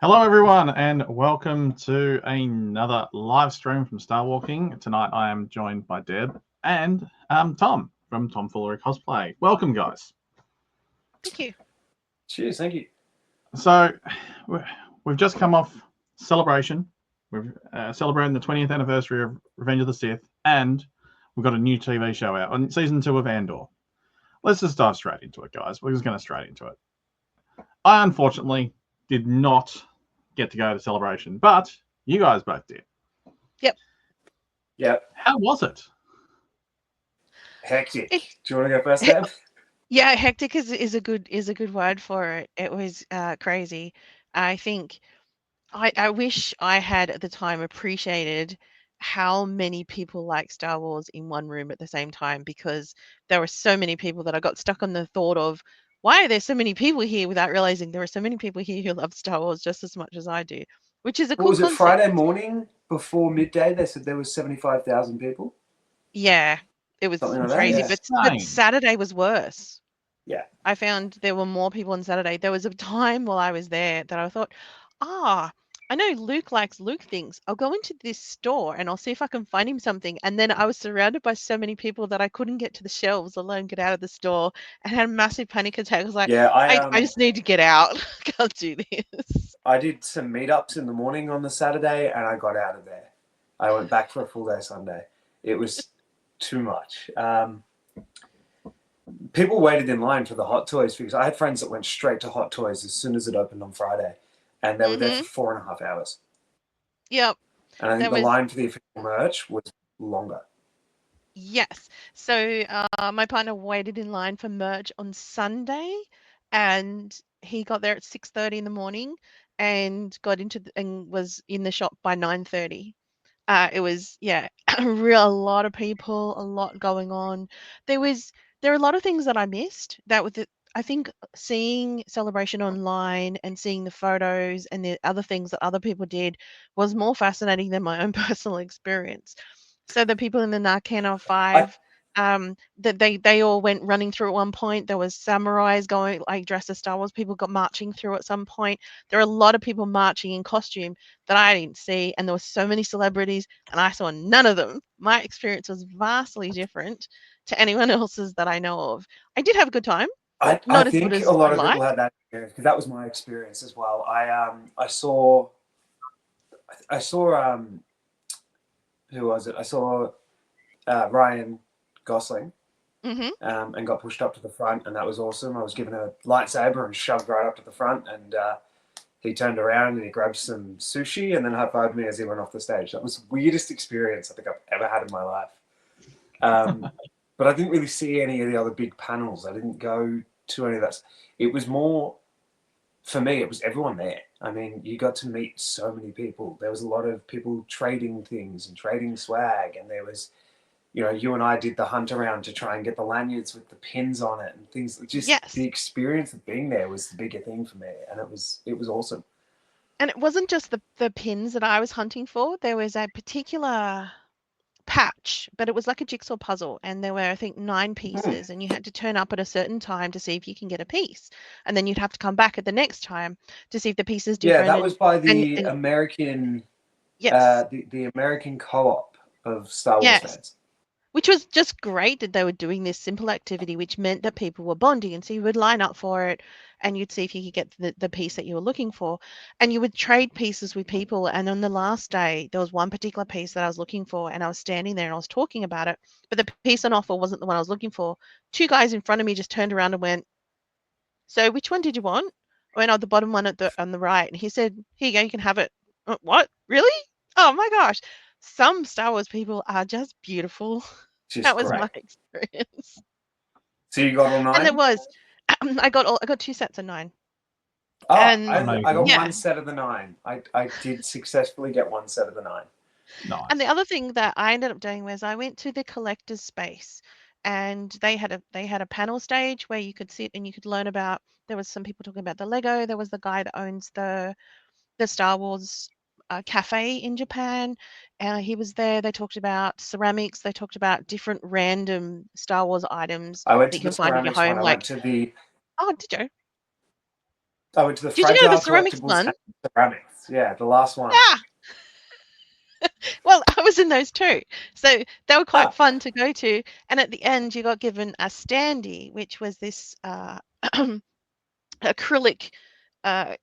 Hello, everyone, and welcome to another live stream from Star Walking. Tonight, I am joined by Deb and Tom from Tomfoolery Cosplay. Welcome, guys. Thank you. Cheers, thank you. So, we've just come off Celebration. We've celebrating the 20th anniversary of Revenge of the Sith, and we've got a new TV show out on season 2 of Andor. Let's just dive straight into it, guys. We're just going to straight into it. I unfortunately did not get to go to Celebration, but you guys both did. Yep. How was it? Hectic. Do you want to go first, Deb? Yeah, hectic is a good word for it. It was crazy. I think I wish I had at the time appreciated how many people like Star Wars in one room at the same time, because there were so many people that I got stuck on the thought of, why are there so many people here, without realizing there are so many people here who love Star Wars just as much as I do, which is a cool Was it concept. Friday morning before midday? They said there was 75,000 people. Yeah, it was Something like that, crazy, yeah. but Saturday was worse. Yeah. I found there were more people on Saturday. There was a time while I was there that I thought, I know Luke likes Luke things. I'll go into this store and I'll see if I can find him something. And then I was surrounded by so many people that I couldn't get to the shelves, let alone get out of the store, and had a massive panic attack. I was like, Yeah, I just need to get out. I can't do this. I did some meetups in the morning on the Saturday and I got out of there. I went back for a full day Sunday. It was too much. People waited in line for the Hot Toys because I had friends that went straight to Hot Toys as soon as it opened on Friday, and they were there for 4.5 hours. Yep. And I think the line for the official merch was longer. Yes. So my partner waited in line for merch on Sunday, and he got there at 6:30 in the morning and was in the shop by 9:30. It was a lot of people, a lot going on. There are a lot of things that I missed. I think seeing Celebration online and seeing the photos and the other things that other people did was more fascinating than my own personal experience. So the people in the Narkana 5, that they all went running through at one point. There was samurais going like dressed as Star Wars people got marching through at some point. There are a lot of people marching in costume that I didn't see, and there were so many celebrities, and I saw none of them. My experience was vastly different to anyone else's that I know of. I did have a good time. I Not think as good as a lot I'd of people like. had that experience because that was my experience as well. I saw who was it? I saw Ryan Gosling and got pushed up to the front, and that was awesome. I was given a lightsaber and shoved right up to the front, and he turned around and he grabbed some sushi and then high-fived me as he went off the stage. That was the weirdest experience I think I've ever had in my life. But I didn't really see any of the other big panels. I didn't go to any of that. It was more, for me, it was everyone there. I mean, you got to meet so many people. There was a lot of people trading things and trading swag. And there was, you and I did the hunt around to try and get the lanyards with the pins on it and things. Just the experience of being there was the bigger thing for me. And it was awesome. And it wasn't just the pins that I was hunting for. There was a particular patch, but it was like a jigsaw puzzle, and there were, I think, 9 pieces, and you had to turn up at a certain time to see if you can get a piece, and then you'd have to come back at the next time to see if the piece is different. Yeah, that was by the American, the American co-op of Star Wars fans. Which was just great that they were doing this simple activity, which meant that people were bonding. And so you would line up for it and you'd see if you could get the piece that you were looking for. And you would trade pieces with people. And on the last day, there was one particular piece that I was looking for, and I was standing there and I was talking about it. But the piece on offer wasn't the one I was looking for. 2 guys in front of me just turned around and went, "So which one did you want?" I went, "Oh, the bottom one on the right." And he said, "Here you go, you can have it." What? Really? Oh my gosh. Some Star Wars people are just beautiful. That was my experience. So you got all 9? And there was, I got 2 sets of 9. Oh, I got one set of the 9. I did successfully get one set of the 9. Nice. And the other thing that I ended up doing was I went to the collector's space, and they had a panel stage where you could sit and you could learn about. There was some people talking about the Lego. There was the guy that owns the Star Wars cafe in Japan. He was there. They talked about ceramics. They talked about different random Star Wars items that you can find in your home. I went to the. Oh, did you? I went to the. Did you know the ceramics one? ceramics. Yeah, the last one. Ah! Well, I was in those too. So they were quite fun to go to. And at the end, you got given a standee, which was this acrylic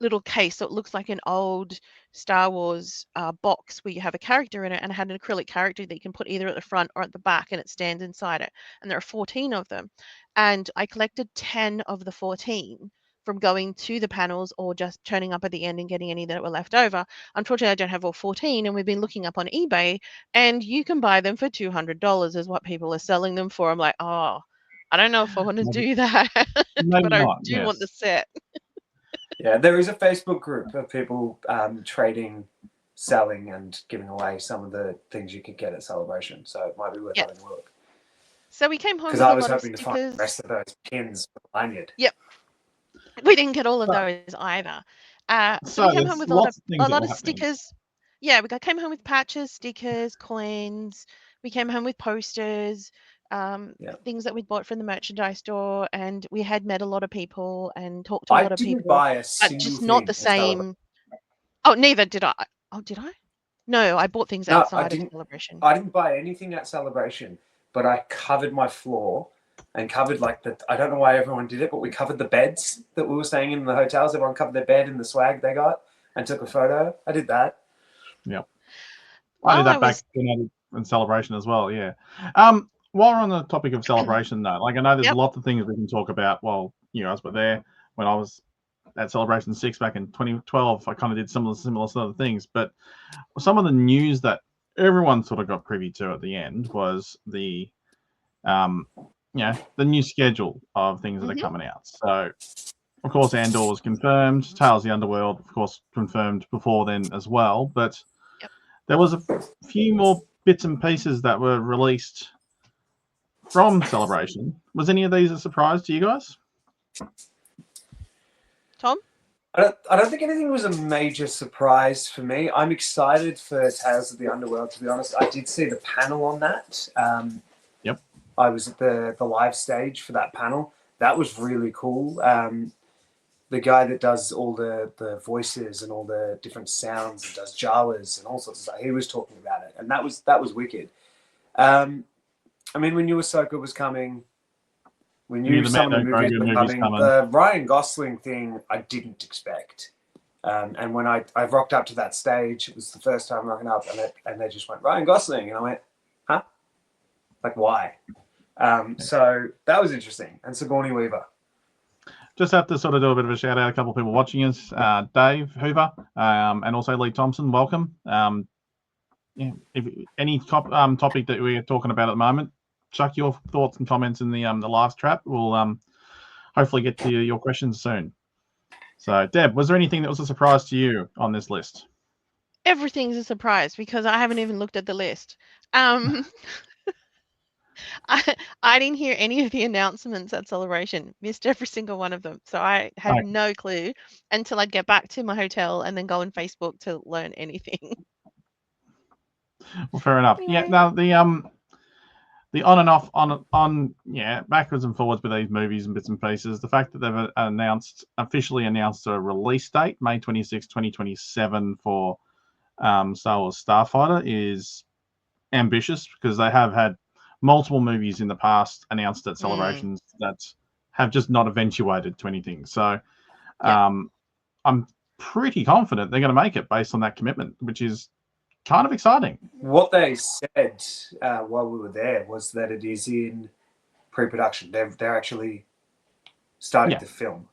little case. So it looks like an old Star Wars box where you have a character in it, and it had an acrylic character that you can put either at the front or at the back, and it stands inside it. And there are 14 of them. And I collected 10 of the 14 from going to the panels or just turning up at the end and getting any that were left over. Unfortunately, I don't have all 14, and we've been looking up on eBay, and you can buy them for $200 is what people are selling them for. I'm like, oh, I don't know if I want to do that, Maybe but I not. do want the set. Yeah, there is a Facebook group of people trading, selling, and giving away some of the things you could get at Celebration. So it might be worth having a look. So we came home Because with I a was lot of hoping to stickers. find the rest of those pins for the lanyard. Yep. We didn't get all of those either. So we came home with a lot of stickers. Yeah, came home with patches, stickers, coins. We came home with posters, things that we'd bought from the merchandise store, and we had met a lot of people and talked to a lot of people. I didn't buy a single but just thing not the same. Oh, neither did I. Oh, did I? No, I bought things outside of Celebration. I didn't buy anything at Celebration, but I covered my floor and covered I don't know why everyone did it, but we covered the beds that we were staying in the hotels. Everyone covered their bed and the swag they got and took a photo. I did that. Yeah. I did that back in Celebration as well, yeah. While we're on the topic of Celebration though, like I know there's lots of things we can talk about while you guys were there. When I was at Celebration 6 back in 2012, I kind of did similar sort of things, but some of the news that everyone sort of got privy to at the end was the the new schedule of things that are coming out. So of course Andor was confirmed, Tales of the Underworld of course confirmed before then as well, but there was a few more bits and pieces that were released from Celebration. Was any of these a surprise to you guys? Tom? I don't think anything was a major surprise for me. I'm excited for Tales of the Underworld, to be honest. I did see the panel on that. Yep. I was at the live stage for that panel. That was really cool. The guy that does all the voices and all the different sounds and does Jawas and all sorts of stuff, he was talking about it, and that was wicked. I mean, we knew Ahsoka was coming. We knew some of the movies were coming. The Ryan Gosling thing I didn't expect. And when I rocked up to that stage, it was the first time rocking up, and they just went, Ryan Gosling. And I went, huh? Like, why? So that was interesting. And Sigourney Weaver. Just have to sort of do a bit of a shout out. A couple of people watching us, Dave Hoover, and also Lee Thompson. Welcome. If any topic that we're talking about at the moment, chuck your thoughts and comments in the live trap. We'll hopefully get to your questions soon. So, Deb, was there anything that was a surprise to you on this list? Everything's a surprise because I haven't even looked at the list. I didn't hear any of the announcements at Celebration. Missed every single one of them. So I had no clue until I'd get back to my hotel and then go on Facebook to learn anything. Well, fair enough. Anyway. Yeah, now the on and off, backwards and forwards with these movies and bits and pieces. The fact that they've officially announced a release date, May 26, 2027 for Star Wars Starfighter is ambitious because they have had multiple movies in the past announced at celebrations that have just not eventuated to anything. So I'm pretty confident they're going to make it based on that commitment, which is kind of exciting. What they said while we were there was that it is in pre-production. They're actually starting to film.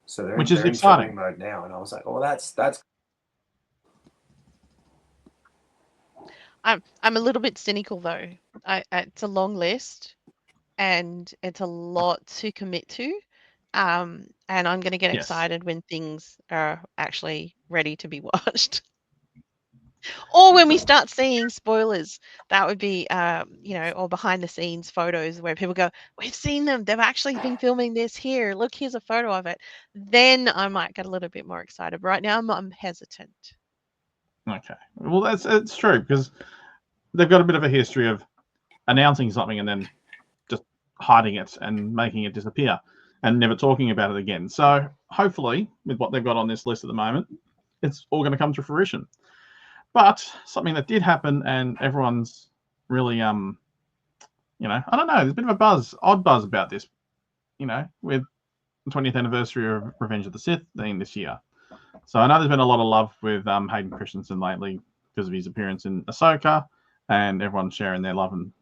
So they're in filming mode now. And I was like, oh, that's I'm a little bit cynical though. It's a long list and it's a lot to commit to. And I'm going to get excited when things are actually ready to be watched. Or when we start seeing spoilers, that would be, or behind the scenes photos where people go, we've seen them. They've actually been filming this here. Look, here's a photo of it. Then I might get a little bit more excited. But right now I'm hesitant. Okay. Well, it's true because they've got a bit of a history of announcing something and then just hiding it and making it disappear. and never talking about it again. So hopefully, with what they've got on this list at the moment, it's all going to come to fruition. But something that did happen, and everyone's really, I don't know, there's a bit of a odd buzz about this, with the 20th anniversary of Revenge of the Sith being this year. So I know there's been a lot of love with Hayden Christensen lately because of his appearance in Ahsoka, and everyone's sharing their love and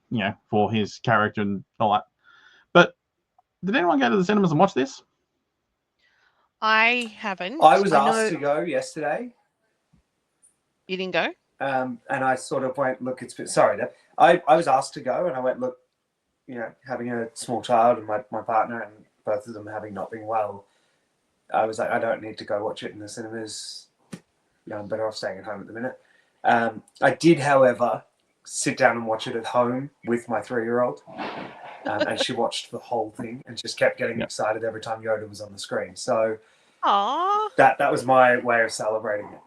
for his character and all that. But did anyone go to the cinemas and watch this? I haven't. I was asked to go yesterday. You didn't go? And I sort of went, look, sorry, Deb. I was asked to go, and I went, look, having a small child and my partner and both of them having not been well, I was like, I don't need to go watch it in the cinemas. I'm better off staying at home at the minute. I did, however, sit down and watch it at home with my 3-year-old. And she watched the whole thing and just kept getting excited every time Yoda was on the screen. So that was my way of celebrating it.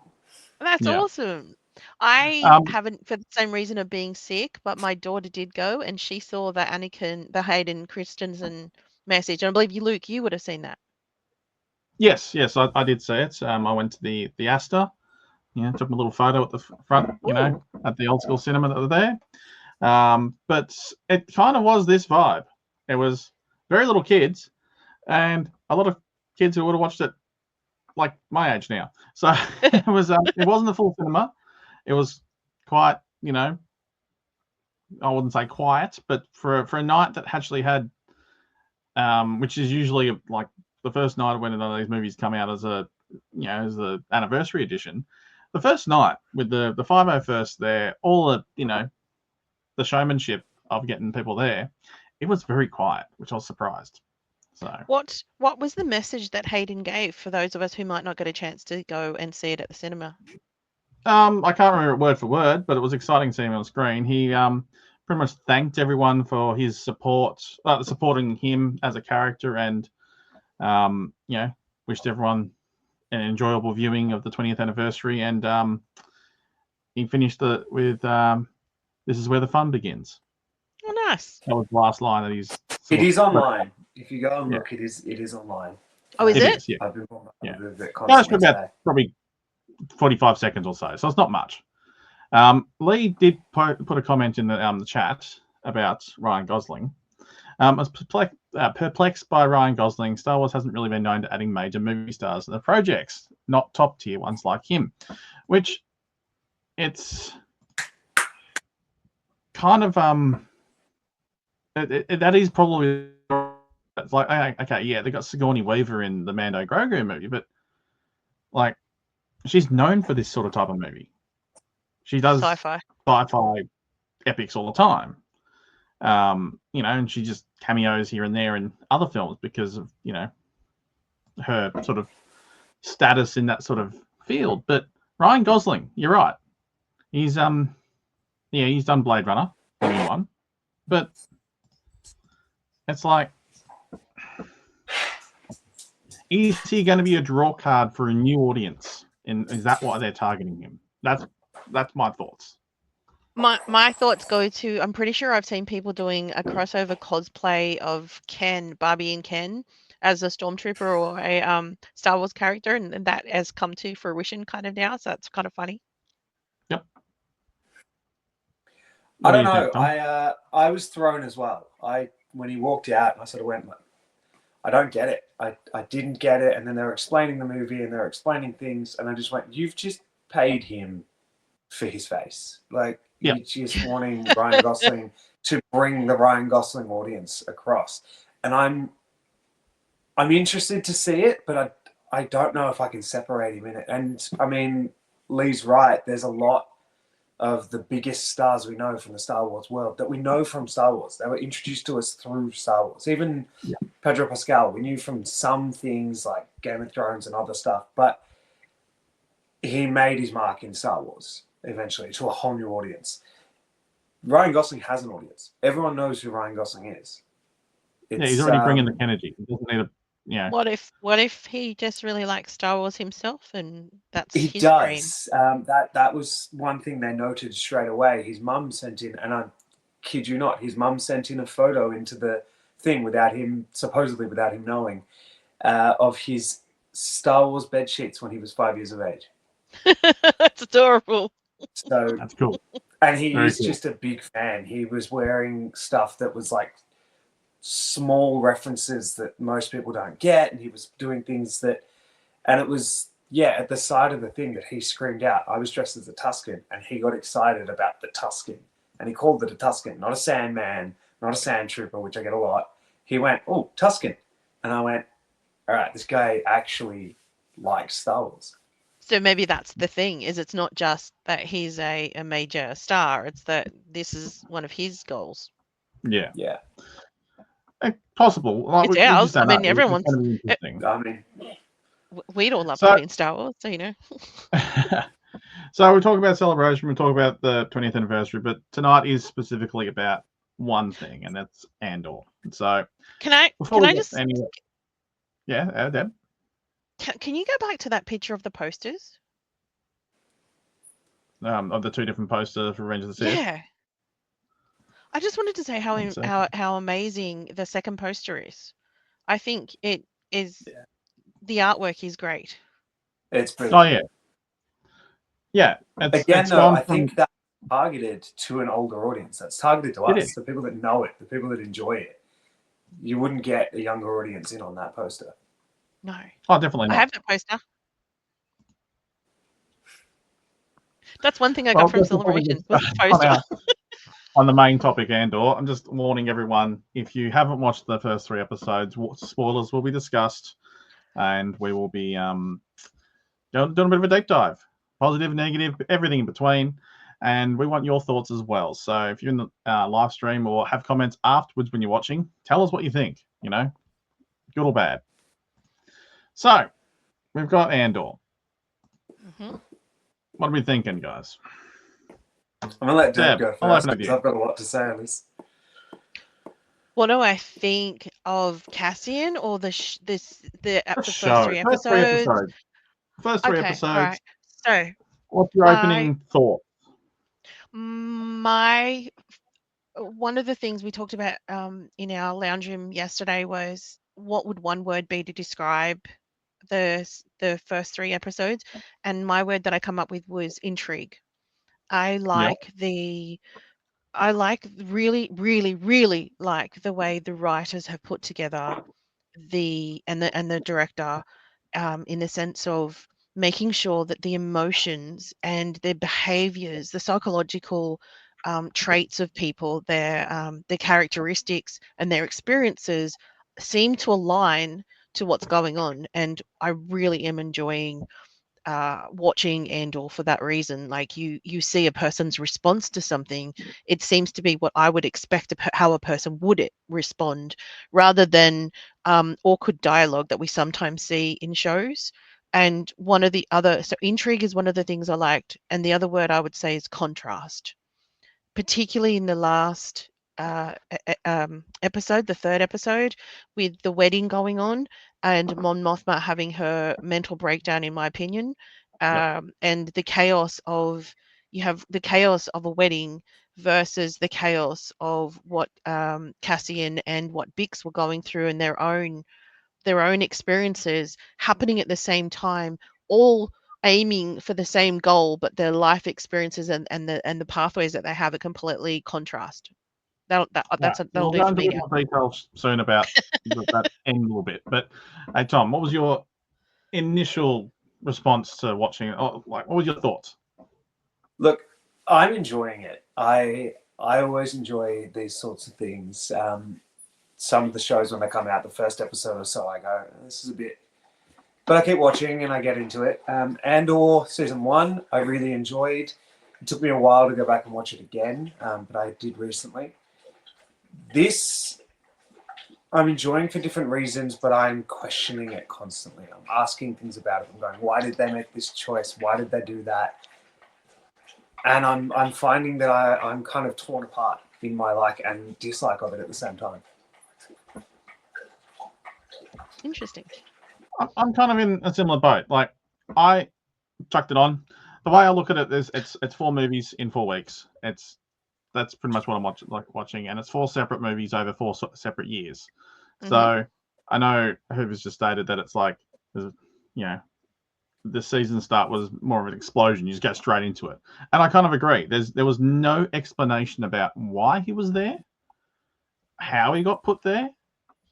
That's awesome. I haven't, for the same reason of being sick, but my daughter did go, and she saw the Hayden Christensen message. And I believe Luke, you would have seen that. Yes, I did see it. I went to the Astor. Took a little photo at the front, at the old school cinema that were there. But it kind of was this vibe. It was very little kids, and a lot of kids who would have watched it like my age now. So it wasn't a full cinema. It was quite, I wouldn't say quiet, but for a night that actually had, which is usually like the first night when none of these movies come out as as the anniversary edition. The first night with the 501st there, all the the showmanship of getting people there, it was very quiet, which I was surprised. So what was the message that Hayden gave for those of us who might not get a chance to go and see it at the cinema? I can't remember it word for word, but it was exciting seeing him on screen. He pretty much thanked everyone for his support, supporting him as a character, and wished everyone an enjoyable viewing of the 20th anniversary. And he finished with "This is where the fun begins." Oh, nice. That was the last line that he's. It is online. If you go and look, it is online. Oh, is it? Yeah. I've been with it That's constantly about probably 45 seconds or so it's not much. Lee did put a comment in the chat about Ryan Gosling. I was perplexed by Ryan Gosling. Star Wars hasn't really been known to adding major movie stars to the projects, not top tier ones like him, which it's kind of that is probably, it's like, okay, yeah, they got Sigourney Weaver in the Mando Grogu movie, but like, she's known for this sort of type of movie. She does sci-fi epics all the time. And she just cameos here and there in other films because of, her sort of status in that sort of field. But Ryan Gosling, you're right. He's he's done Blade Runner, the new one. But it's like, is he going to be a draw card for a new audience? And is that why they're targeting him? That's my thoughts. My thoughts go to, I'm pretty sure I've seen people doing a crossover cosplay of Barbie and Ken as a stormtrooper or a Star Wars character, and that has come to fruition kind of now, so that's kind of funny. Yep. I don't know. I was thrown as well. When he walked out, I sort of went, I don't get it. I didn't get it. And then they were explaining the movie and they were explaining things, and I just went, you've just paid him for his face. Like, you're just wanting Ryan Gosling to bring the Ryan Gosling audience across. And I'm interested to see it, but I don't know if I can separate him in it. And I mean, Lee's right. There's a lot of the biggest stars we know from the Star Wars world that we know from Star Wars. They were introduced to us through Star Wars. Even Pedro Pascal, we knew from some things like Game of Thrones and other stuff, but he made his mark in Star Wars eventually to a whole new audience. Ryan Gosling has an audience. Everyone knows who Ryan Gosling is. He's already bringing the energy. He doesn't need a What if he just really likes Star Wars himself, and that's his does. Dream? That was one thing they noted straight away. His mum sent in, and I kid you not, his mum sent in a photo into the thing supposedly without him knowing, of his Star Wars bed sheets when he was 5 years of age. That's adorable. So That's cool. and he Very is cool. just a big fan. He was wearing stuff that was like small references that most people don't get, and he was doing things that, and it was at the side of the thing that he screamed out, I was dressed as a Tusken, and he got excited about the Tusken, and he called it a Tusken, not a Sandman, not a Sand Trooper, which I get a lot. He went, oh, Tusken, and I went, all right, this guy actually likes Star Wars. So maybe that's the thing, is it's not just that he's a major star, it's that this is one of his goals. Yeah. Yeah. Possible. Like, It's we ours. just don't I mean, know. It's everyone's. gonna be interesting. I mean, We'd all love So- to be in Star Wars, so you know. So we talk about celebration, we talk about the 20th anniversary, but tonight is specifically about one thing, and that's Andor. So Can I just Deb. can you go back to that picture of the posters? Of the two different posters for Revenge of the Sith. Yeah. I just wanted to say One second. how amazing the second poster is. I think it is. The artwork is great. it's pretty. Oh yeah. Yeah. Again, though, I think that's targeted to an older audience. That's targeted to It us, is. the people that know it, the people that enjoy it. You wouldn't get a younger audience in on that poster. No. Oh, definitely not. I have that poster. That's one thing I got from just before we Celebration get was the poster. on the main topic, Andor, I'm just warning everyone, if you haven't watched the first 3 episodes, spoilers will be discussed, and we will be doing a bit of a deep dive. Positive, negative, everything in between. And we want your thoughts as well. So if you're in the live stream or have comments afterwards when you're watching, tell us what you think, good or bad. So we've got Andor. Mm-hmm. What are we thinking, guys? I'm going to let Deb go I'll first open it because to you. I've got a lot to say on this. What do I think of Cassian or the first 3 episodes? First three Okay, episodes. all right. So What's your opening thought? One of the things we talked about in our lounge room yesterday was what would one word be to describe the first 3 episodes, and my word that I come up with was intrigue. I really, really, really like the way the writers have put together the director, in the sense of making sure that the emotions and their behaviors, the psychological traits of people, their characteristics and their experiences seem to align to what's going on. And I really am enjoying watching Andor for that reason. Like you see a person's response to something, it seems to be what I would expect how a person would respond, rather than awkward dialogue that we sometimes see in shows. And so intrigue is one of the things I liked, and the other word I would say is contrast, particularly in the last episode, the 3rd episode, with the wedding going on and Mon Mothma having her mental breakdown, in my opinion, and the chaos of a wedding versus the chaos of what Cassian and what Bix were going through and their own experiences happening at the same time, all aiming for the same goal, but their life experiences and the pathways that they have are completely contrast. That'll We'll do go for into me a bit now. more details soon about that end a little bit. But hey, Tom, what was your initial response to watching it? What was your thoughts? Look, I'm enjoying it. I always enjoy these sorts of things. Some of the shows, when they come out, the first episode or so, I go, this is a bit... But I keep watching and I get into it. Andor season 1, I really enjoyed. It took me a while to go back and watch it again, but I did recently. This, I'm enjoying for different reasons, but I'm questioning it constantly. I'm asking things about it. I'm going, why did they make this choice? Why did they do that? And I'm finding that I'm kind of torn apart in my like and dislike of it at the same time. Interesting. I'm kind of in a similar boat. Like, I chucked it on. The way I look at it is it's 4 movies in 4 weeks. It's that's pretty much what I'm watching, and it's 4 separate movies over 4 separate years. So I know Hoover's just stated that it's like, you know, the season start was more of an explosion. You just get straight into it, and I kind of agree. There was no explanation about why he was there, how he got put there,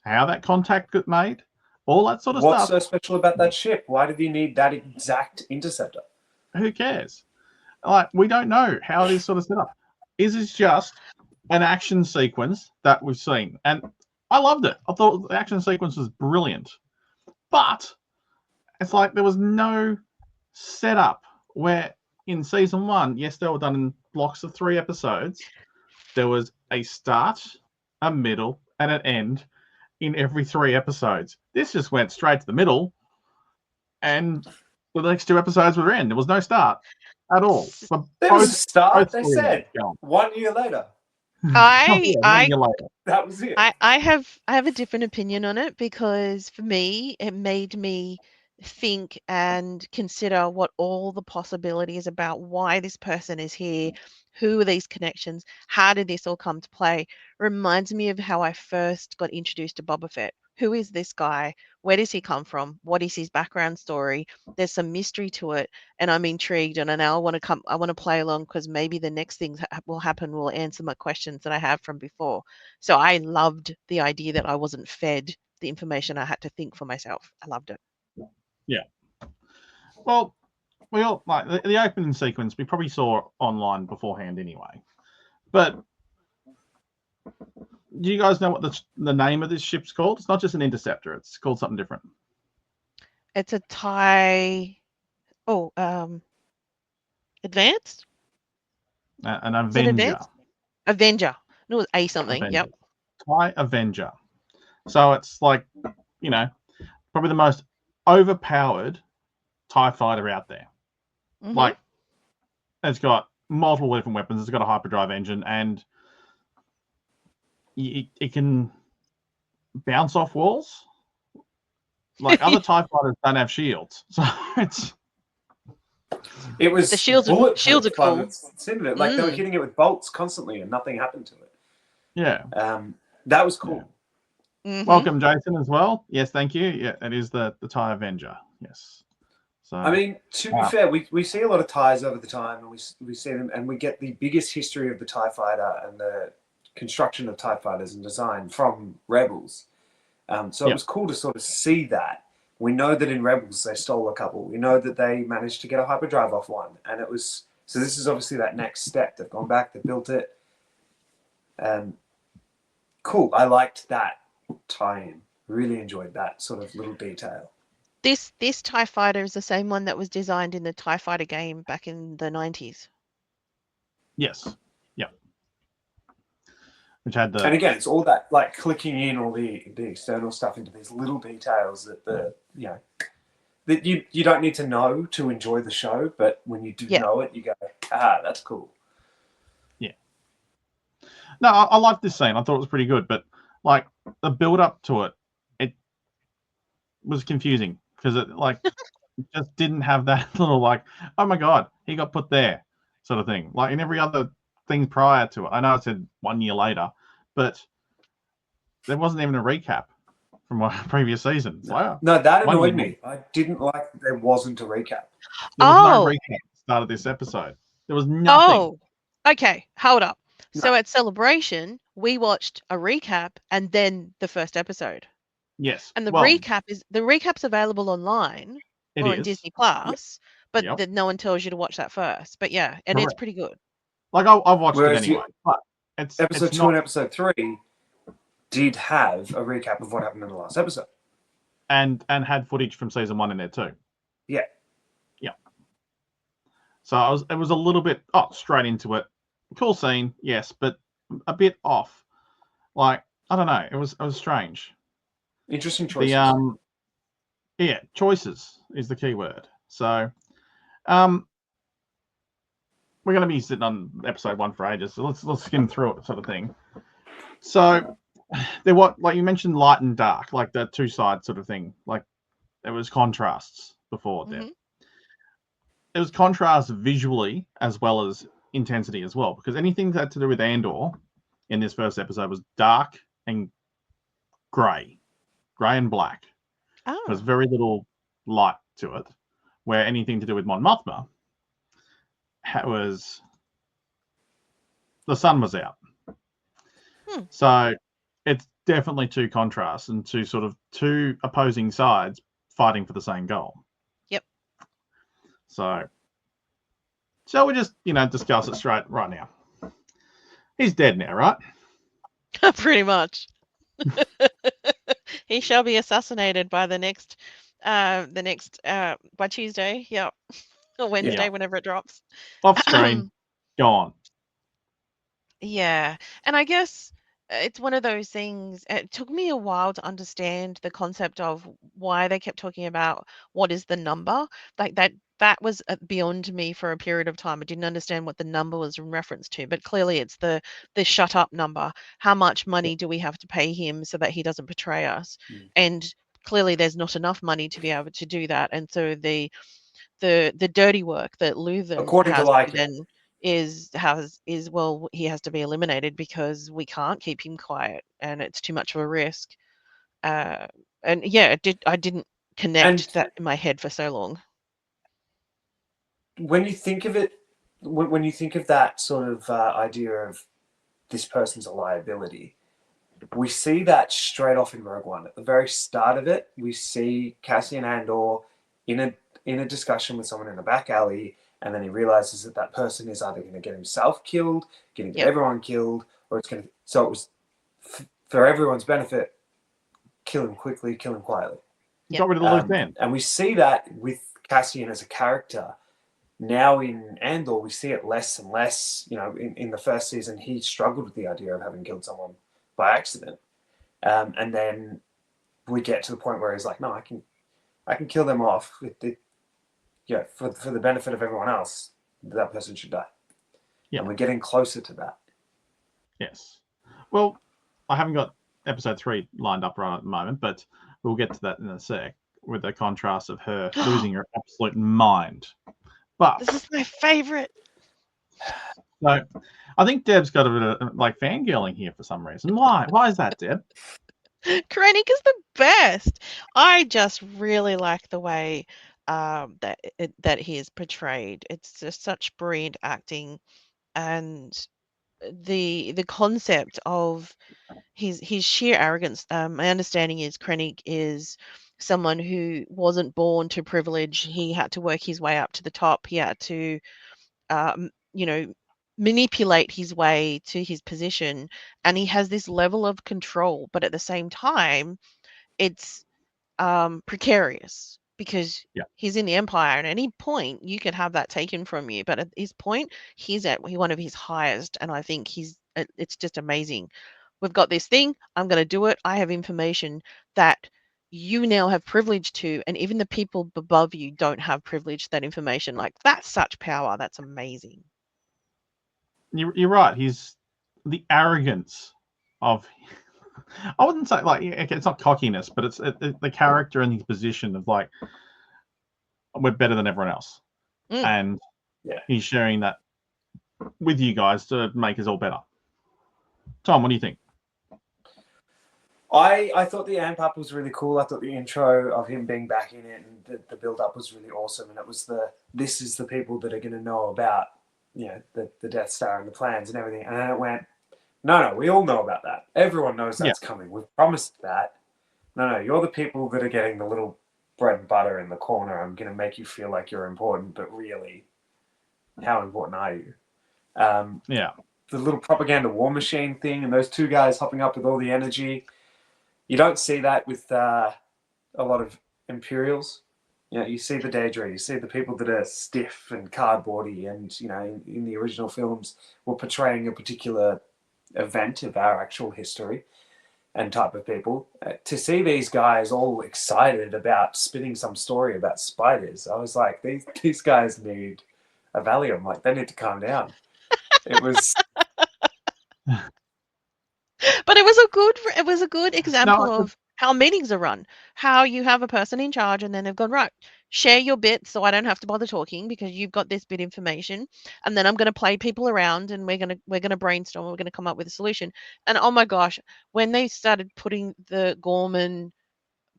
how that contact got made, all that sort of What's stuff. so special about that ship? Why did he need that exact interceptor? Who cares? Like, we don't know how it is sort of set up. Is it just an action sequence that we've seen? And I loved it. I thought the action sequence was brilliant. But it's like there was no setup where in season 1, yes, they were done in blocks of 3 episodes. There was a start, a middle, and an end in every 3 episodes. This just went straight to the middle, and the next 2 episodes were in. There was no start at all. But there was a start. They storylines said going. 1 year later. I 1 year later. That was it. I have a different opinion on it, because for me it made me think and consider what all the possibilities about why this person is here, who are these connections, how did this all come to play. Reminds me of how I first got introduced to Boba Fett. Who is this guy? Where does he come from? What is his background story? There's some mystery to it, and I'm intrigued, and I now want to play along, because maybe the next things will happen will answer my questions that I have from before. So I loved the idea that I wasn't fed the information. I had to think for myself. I loved it. Yeah. Well, we all like the opening sequence we probably saw online beforehand anyway. But do you guys know what the name of this ship's called? It's not just an interceptor. It's called something different. It's a TIE. Advanced? An Is it Avenger. advanced? Avenger. No, it was A something. Avenger. Yep. TIE Avenger. So it's like, you know, probably the most overpowered TIE fighter out there. Mhm. Like, it's got multiple different weapons. It's got a hyperdrive engine, and it can bounce off walls. Like other TIE fighters don't have shields, so it was The shields are bulletproof by cool. the sound of it. Like they were hitting it with bolts constantly, and nothing happened to it. Yeah. That was cool. Mhm. Welcome, Jason, as well. Yes, thank you. Yeah, it is the TIE Avenger. Yes. So I mean, to be fair, we see a lot of TIEs over the time, and we see them, and we get the biggest history of the TIE fighter and the construction of TIE fighters and design from Rebels. So it was cool to sort of see that. We know that in Rebels they stole a couple. We know that they managed to get a hyperdrive off one, and it was so. This is obviously that next step. They've gone back, they built it. Cool. I liked that tie-in. Really enjoyed that sort of little detail. This TIE fighter is the same one that was designed in the TIE fighter game back in the 90s. Yes. Yeah. Which had the and again, it's all that like clicking in all the external stuff into these little details that that you don't need to know to enjoy the show, but when you do know it, you go, that's cool. Yeah. No, I liked this scene. I thought it was pretty good, but like the build up to it was confusing because it just didn't have that little like, oh my god, he got put there sort of thing. Like in every other thing prior to it. I know it said 1 year later, but there wasn't even a recap from my previous season. Wow. No, that annoyed me. I didn't like that there wasn't a recap. There was no recap at the start of this episode. There was nothing. Oh, okay. Hold up. No. So at Celebration, we watched a recap and then the first episode. Yes. And the recap's available online or on Disney Plus, but no one tells you to watch that first. But yeah, and it's pretty good. Like I've watched it anyway. But episode 2 and episode 3 did have a recap of what happened in the last episode. And had footage from season 1 in there too. Yeah. Yeah. So it was a little bit straight into it. Cool scene, yes, but a bit off. Like, I don't know, it was strange. Interesting choices. Choices is the key word. So we're gonna be sitting on episode 1 for ages, so let's skim through it sort of thing. So there like you mentioned light and dark, like the two sides sort of thing. Like there was contrasts before there. It was contrast visually as well as intensity as well, because anything that had to do with Andor in this first episode was dark and grey and black. Oh. There's very little light to it. Where anything to do with Mon Mothma was the sun was out. So it's definitely two contrasts and two opposing sides fighting for the same goal. Yep. So shall we just, discuss it straight right now? He's dead now, right? Pretty much. He shall be assassinated by the next by Tuesday. Yep. Or Wednesday, whenever it drops. Off screen, gone. Yeah. And I guess it's one of those things. It took me a while to understand the concept of why they kept talking about what is the number. Like that was beyond me for a period of time. I didn't understand what the number was in reference to, but clearly it's the shut up number. How much money do we have to pay him so that he doesn't betray us? And clearly there's not enough money to be able to do that. And so the dirty work that Luthen according has to like then is well, he has to be eliminated because we can't keep him quiet and it's too much of a risk. And yeah, I didn't connect that in my head for so long. When you think of it, when you think of that sort of idea of this person's a liability, we see that straight off in Rogue One. At the very start of it, we see Cassian Andor in a discussion with someone in a back alley, and then he realizes that person is either going to get himself killed, going to get everyone killed, or it's going to. So it was for everyone's benefit, kill him quickly, kill him quietly. Got rid of the loose end. And we see that with Cassian as a character. Now in Andor, we see it less and less. In the first season, he struggled with the idea of having killed someone by accident, and then we get to the point where he's like, "No, I can kill them off. For the benefit of everyone else, that person should die." Yeah. And we're getting closer to that. Yes. Well, I haven't got episode 3 lined up right at the moment, but we'll get to that in a sec with the contrast of her losing her absolute mind. But this is my favorite. So I think Deb's got a bit of fangirling here for some reason. Why? Why is that, Deb? Krennic is the best. I just really like the way that he is portrayed. It's just such brilliant acting, and the concept of his sheer arrogance. My understanding is Krennic is someone who wasn't born to privilege. He had to work his way up to the top. He had to, manipulate his way to his position, and he has this level of control, but at the same time it's precarious because he's in the Empire, and at any point you could have that taken from you, but at his point he's at one of his highest, and I think it's just amazing. We've got this thing, I'm going to do it. I have information that you now have privilege to, and even the people above you don't have privilege to that information. Like, that's such power. That's amazing. You're right. He's the arrogance of. I wouldn't say it's not cockiness, but it's the character and his position of we're better than everyone else, and he's sharing that with you guys to make us all better. Tom, what do you think? I thought the amp up was really cool. I thought the intro of him being back in it and the build up was really awesome, and it was this is the people that are going to know about the Death Star and the plans and everything. And then it went, no, we all know about that. Everyone knows that's coming. We've promised that. No, you're the people that are getting the little bread and butter in the corner. I'm going to make you feel like you're important, but really, how important are you? The little propaganda war machine thing and those two guys hopping up with all the energy. You don't see that with a lot of Imperials. You see the Daedra, you see the people that are stiff and cardboardy, and in the original films were portraying a particular event of our actual history and type of people. To see these guys all excited about spinning some story about spiders, I was like, these guys need a Valium. Like, they need to calm down. It was. But it was a good example of how meetings are run. How you have a person in charge, and then they've gone, right, share your bit so I don't have to bother talking because you've got this bit information, and then I'm going to play people around and we're going to brainstorm, we're going to come up with a solution. And oh my gosh, when they started putting the Gorman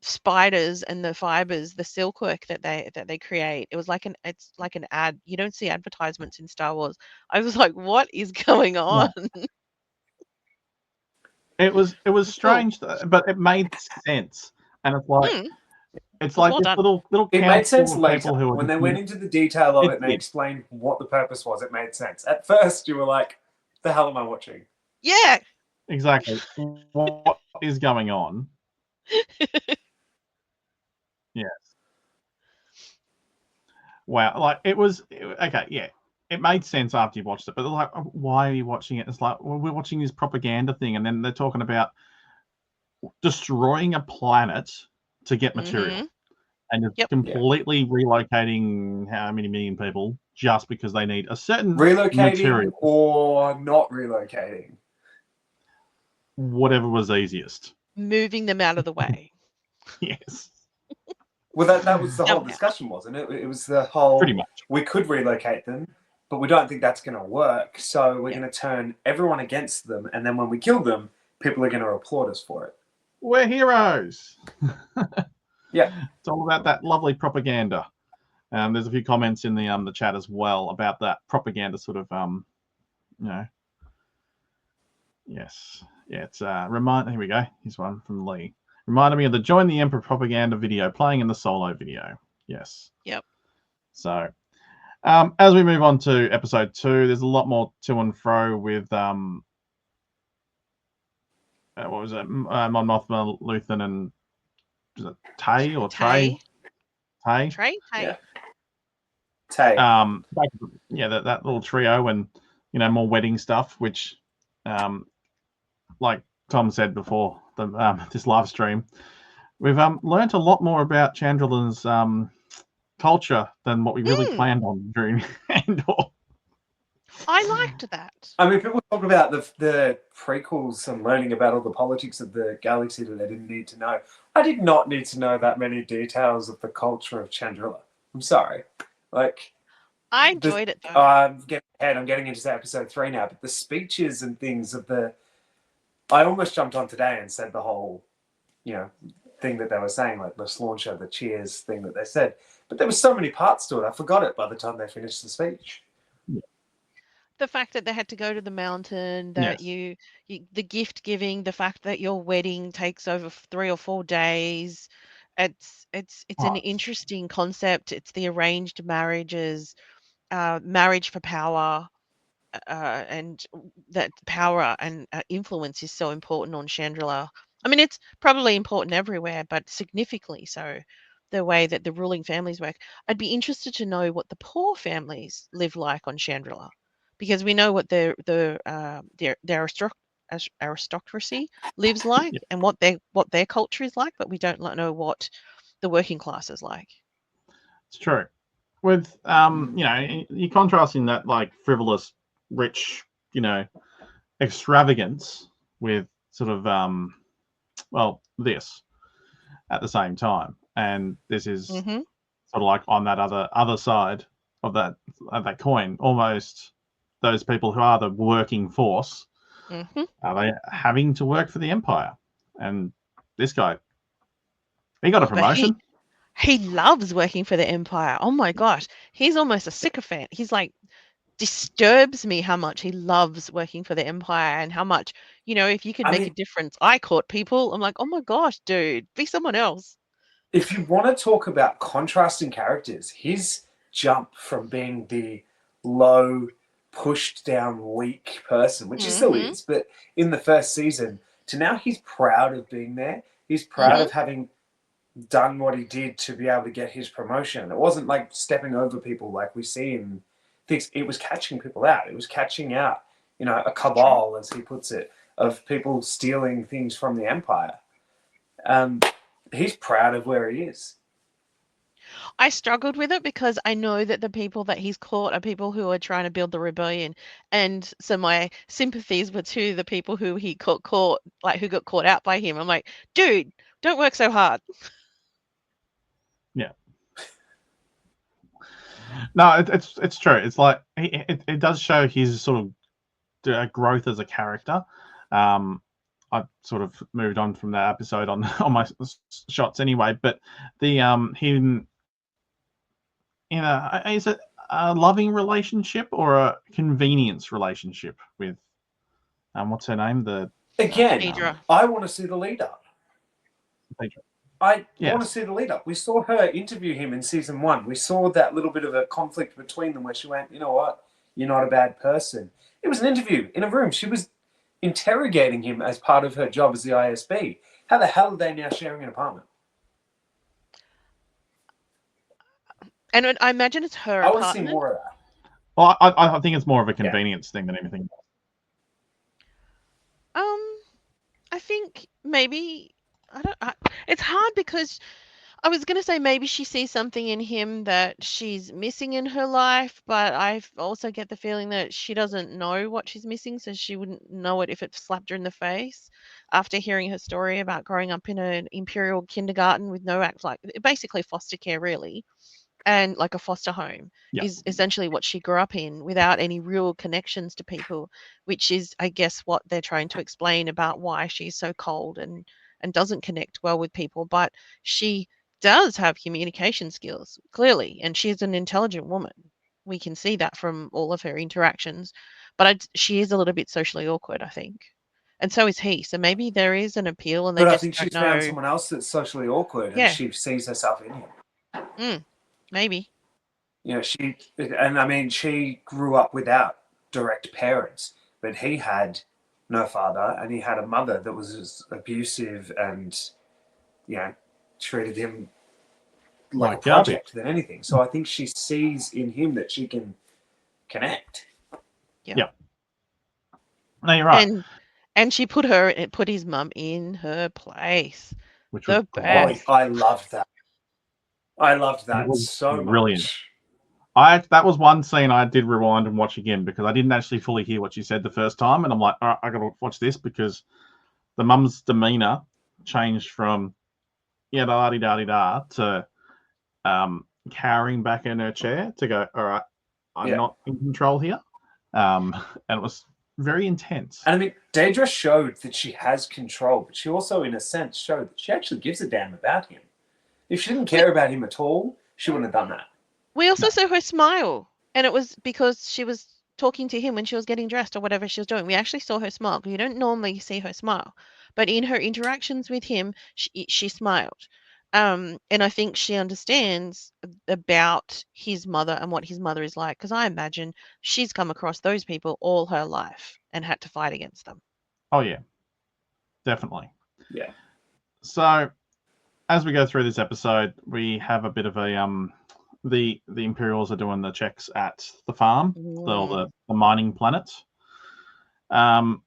spiders and the fibers, the silkwork that they create, it's like an ad. You don't see advertisements in Star Wars. I was like, what is going on? It was Cool. strange, but it made sense, and it's like it's It's like well this done. little It made council sense of later people who are when just they went into the detail of it and they did. explained what the purpose was. It made sense. At first, you were like, "The hell am I watching?" Yeah. Exactly. What is going on? Yes. Wow. Like it was okay. Yeah, it made sense after you watched it, but like, why are you watching it? It's like, well, we're watching this propaganda thing, and then they're talking about destroying a planet to get material, and it's completely relocating how many million people just because they need a certain Relocating material. or not relocating. Whatever was easiest. Moving them out of the way. Yes. Well, that was the whole discussion, wasn't it? It was the whole, pretty much. We could relocate them, but we don't think that's going to work. So we're going to turn everyone against them. And then when we kill them, people are going to applaud us for it. We're heroes. Yeah. It's all about that lovely propaganda. There's a few comments in the chat as well about that propaganda sort of, you know. Yes. Yeah, it's here we go. Here's one from Lee. Reminded me of the Join the Emperor propaganda video playing in the Solo video. Yes. Yep. So, as we move on to episode 2, there's a lot more to and fro with what was it? Mon Mothma, Luthen, and was it Tay or Trey? Tay. Tay. Yeah. Tay. Yeah, that little trio, and more wedding stuff, which, like Tom said before this live stream, we've learnt a lot more about Chandrilan's culture than what we really planned on during Andor. I liked that. I mean, people talk about the prequels and learning about all the politics of the galaxy that they didn't need to know. I did not need to know that many details of the culture of Chandrila. I'm sorry. Like, I enjoyed it though. I'm getting ahead. I'm getting into episode 3 now, but the speeches and things of I almost jumped on today and said the whole, thing that they were saying, like the launcher, the cheers thing that they said. But there were so many parts to it, I forgot it by the time they finished the speech. The fact that they had to go to the mountain, that you the gift giving, the fact that your wedding takes over 3 or 4 days, it's an interesting concept. It's the arranged marriages, marriage for power, and that power and influence is so important on Chandrila. I mean, it's probably important everywhere, but significantly so. The way that the ruling families work. I'd be interested to know what the poor families live like on Chandrila, because we know what their aristocracy lives like and what their culture is like, but we don't know what the working class is like. It's true. With you're contrasting that like frivolous, rich, extravagance with sort of this at the same time, and this is sort of like on that other side of that coin, almost those people who are the working force are they having to work for the Empire, and this guy, he got a promotion. He loves working for the Empire. Oh my gosh, he's almost a sycophant. He's like, disturbs me how much he loves working for the Empire and how much, if you could make a difference. I caught people. I'm like, oh my gosh, dude, be someone else. If you want to talk about contrasting characters, his jump from being the low, pushed down, weak person, which he still is, but in the first season, to now he's proud of being there. He's proud of having done what he did to be able to get his promotion. It wasn't like stepping over people like we see in things. It was catching people out. It was catching out, a cabal, as he puts it, of people stealing things from the Empire. He's proud of where he is. I struggled with it because I know that the people that he's caught are people who are trying to build the rebellion, and so my sympathies were to the people who he caught, like who got caught out by him. I'm like, dude, don't work so hard. Yeah. No, it's true. It's like it does show his sort of growth as a character. I sort of moved on from that episode on my shots anyway, but the him is it a loving relationship or a convenience relationship with what's her name? Again, Phaedra. I want to see the lead up. Phaedra. I Yes. want to see the lead up. We saw her interview him in season 1. We saw that little bit of a conflict between them where she went, you know what, you're not a bad person. It was an interview in a room. She was interrogating him as part of her job as the ISB. How the hell are they now sharing an apartment? And I imagine it's her I want to apartment. see more of that. Well, I think it's more of a convenience thing than anything. I think maybe it's hard because I was going to say maybe she sees something in him that she's missing in her life, but I also get the feeling that she doesn't know what she's missing, so she wouldn't know it if it slapped her in the face after hearing her story about growing up in an imperial kindergarten with no basically foster care, really. And like a foster home is essentially what she grew up in without any real connections to people, which is, I guess, what they're trying to explain about why she's so cold and doesn't connect well with people. But she does have communication skills, clearly, and she's an intelligent woman. We can see that from all of her interactions. But she is a little bit socially awkward, I think. And so is he. So maybe there is an appeal and they But I just think don't she's found know. someone else that's socially awkward and she sees herself in him. Maybe. You know, she grew up without direct parents, but he had no father and he had a mother that was abusive and, you know, treated him like a project than anything. So I think she sees in him that she can connect. Yeah. No, you're right. And she put his mum in her place. Which the best. I loved that. I loved that so brilliant. much. That was one scene I did rewind and watch again because I didn't actually fully hear what she said the first time, and I'm like, all right, I gotta watch this because the mum's demeanor changed from da di da di da to cowering back in her chair to go, all right, I'm not in control here, and it was very intense. And I mean, Daedra showed that she has control, but she also, in a sense, showed that she actually gives a damn about him. If she didn't care about him at all, she wouldn't have done that. We also saw her smile, and it was because she was talking to him when she was getting dressed or whatever she was doing. We actually saw her smile. You don't normally see her smile, but in her interactions with him, she smiled. And I think she understands about his mother and what his mother is like, because I imagine she's come across those people all her life and had to fight against them. Oh yeah, definitely. Yeah. So as we go through this episode, we have a bit of a the Imperials are doing the checks at the farm, the mining planet. I'm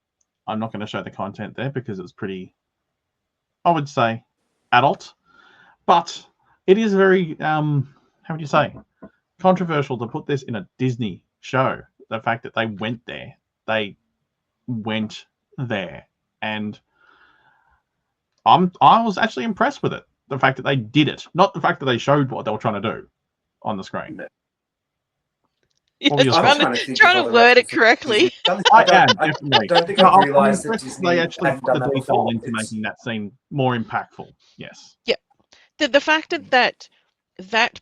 not going to show the content there because it's pretty, I would say, adult, but it is very how would you say, controversial to put this in a Disney show. The fact that they went there, and I was actually impressed with it. The fact that they did it, not the fact that they showed what they were trying to do on the screen. Trying to word it correctly. I can, definitely. I don't think I've realised that Disney they actually hadn't put done the that detail before. into making that scene more impactful. Yes. Yeah. The fact that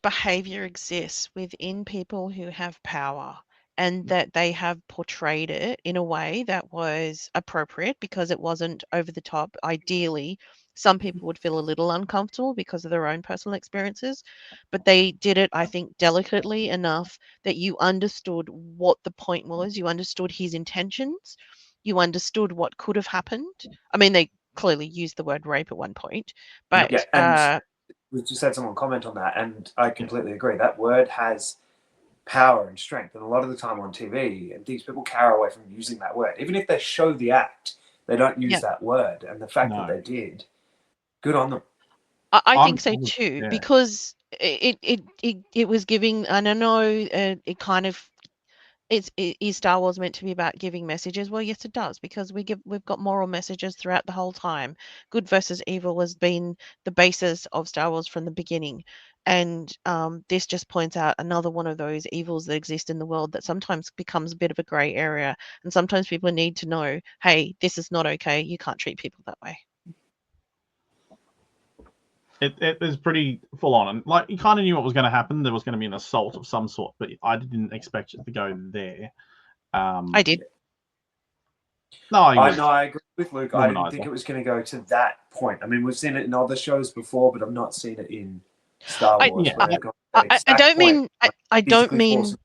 behavior exists within people who have power and that they have portrayed it in a way that was appropriate because it wasn't over the top. Ideally, some people would feel a little uncomfortable because of their own personal experiences, but they did it, I think, delicately enough that you understood what the point was. You understood his intentions. You understood what could have happened. I mean, they clearly used the word rape at one point, but we just had someone comment on that, and I completely agree. That word has power and strength, and a lot of the time on TV, and these people cower away from using that word. Even if they show the act, they don't use that word, and the fact that they did, good on them. I think so too, because it was giving, and I know it kind of is Star Wars meant to be about giving messages? Well, yes, it does, because we've got moral messages throughout the whole time. Good versus evil has been the basis of Star Wars from the beginning. And this just points out another one of those evils that exist in the world that sometimes becomes a bit of a grey area. And sometimes people need to know, hey, this is not okay. You can't treat people that way. It was pretty full on, and like you kind of knew what was going to happen. There was going to be an assault of some sort, but I didn't expect it to go there. I did. No, I agree with Luke. I didn't womanizer. think it was going to go to that point. I mean, we've seen it in other shows before, but I've not seen it in Star Wars. Yeah. where they've gone to that I exact don't point. mean I don't Physically mean forcing-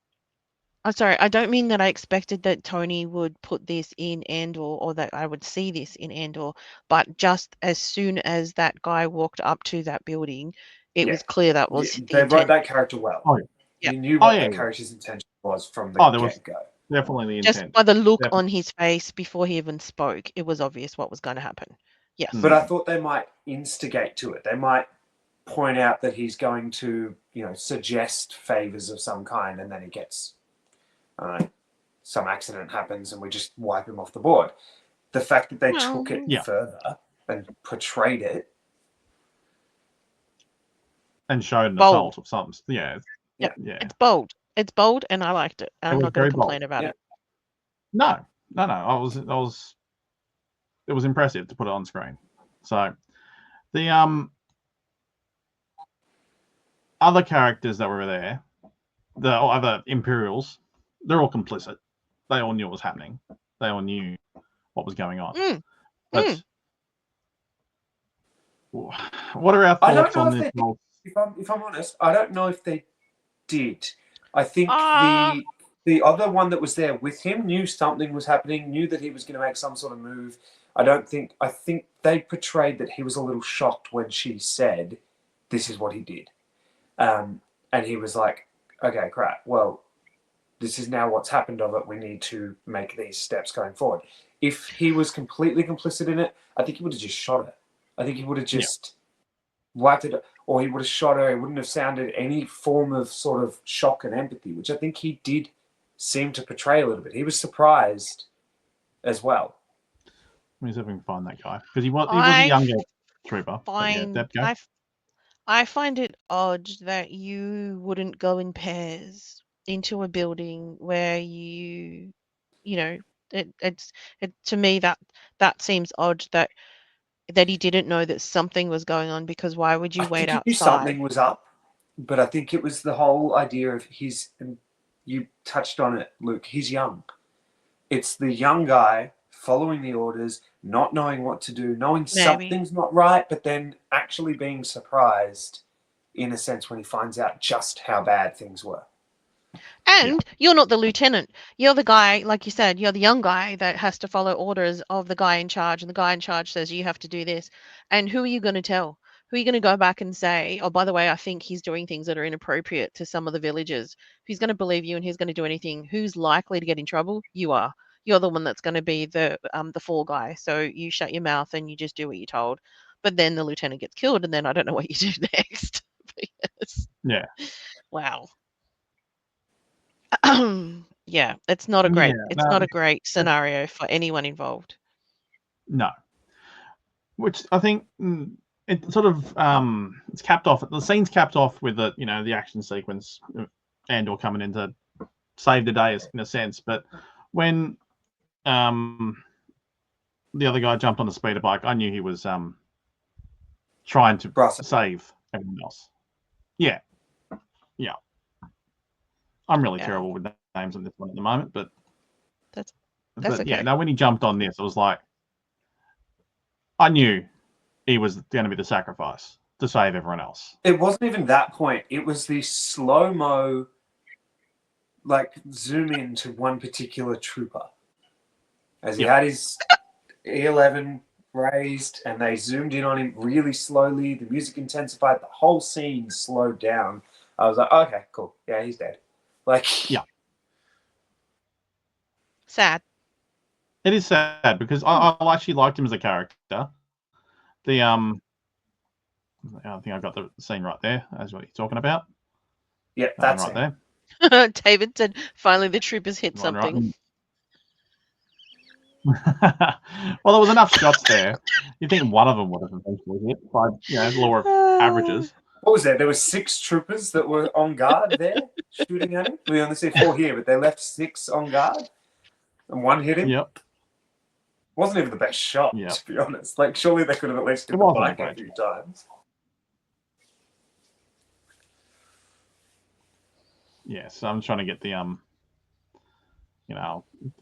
I'm sorry, I don't mean that I expected that Tony would put this in Andor or that I would see this in Andor, but just as soon as that guy walked up to that building, it Yeah. was clear that was Yeah, the they wrote intent. that character well. Oh, yeah. Yeah. You knew Oh, what yeah, that yeah. character's intention was from the there was get-go. definitely the Just intent. by the look Definitely. on his face before he even spoke, it was obvious what was going to happen. Yes. But I thought they might instigate to it. They might point out that he's going to, suggest favors of some kind, and then he gets, some accident happens, and we just wipe him off the board. The fact that they took it Yeah. further and portrayed it, and showed an Bold. assault of some. Yeah. Yep. Yeah. It's bold. It's bold, and I liked it. And I'm was not going very to complain bold. about Yeah. it. No. It was impressive to put it on screen. So the other characters that were there, the other Imperials, they're all complicit. They all knew what was happening. They all knew what was going on. But what are our I don't thoughts know on if this? they did. If I'm honest, I don't know if they did. I think the other one that was there with him knew something was happening, knew that he was going to make some sort of move. I think they portrayed that he was a little shocked when she said, "This is what he did," and he was like, "Okay, crap. Well, this is now what's happened of it. We need to make these steps going forward." If he was completely complicit in it, I think he would have just shot her. I think he would have just wiped it, or he would have shot her. He wouldn't have sounded any form of sort of shock and empathy, which I think he did seem to portray a little bit. He was surprised as well. Let me see if we can find that guy, because he was a younger trooper. I find it odd that you wouldn't go in pairs into a building where it's to me that seems odd that he didn't know that something was going on, because why would you wait outside? He knew something was up, but I think it was the whole idea of and you touched on it, Luke, he's young. It's the young guy following the orders, not knowing what to do, knowing something's not right, but then actually being surprised in a sense when he finds out just how bad things were. And you're not the lieutenant. You're the guy, like you said, you're the young guy that has to follow orders of the guy in charge. And the guy in charge says, you have to do this. And who are you going to tell? Who are you going to go back and say, oh, by the way, I think he's doing things that are inappropriate to some of the villagers? Who's going to believe you and who's going to do anything? Who's likely to get in trouble? You are. You're the one that's going to be the fall guy. So you shut your mouth and you just do what you're told. But then the lieutenant gets killed, and then I don't know what you do next. Yes. Yeah. Wow. Yeah, it's not a great scenario for anyone involved. No. Which I think it sort of it's capped off. The scene's capped off with the action sequence, Andor coming in to save the day in a sense. But when the other guy jumped on the speeder bike, I knew he was trying to save everyone else. Yeah. I'm really terrible with names on this one at the moment, but that's okay. Yeah. Now when he jumped on this, it was like I knew he was going to be the sacrifice to save everyone else. It wasn't even that point. It was the slow-mo, like zoom in to one particular trooper as he had his E11 raised, and they zoomed in on him really slowly. The music intensified. The whole scene slowed down. I was like, okay, cool. Yeah, he's dead. Sad. It is sad because I actually liked him as a character. I think I've got the scene right there, as what you're talking about. Yeah, that's right there. David said, finally the troopers hit something. Right. Well, there was enough shots there. You think one of them would have eventually hit by law of averages. What was there? There were 6 troopers that were on guard there shooting at him. We only see 4 here, but they left 6 on guard, and 1 hit him. Yep. Wasn't even the best shot, Yep. to be honest. Like, surely they could have at least hit It the wasn't bike a great. few times. Yes, I'm trying to get the I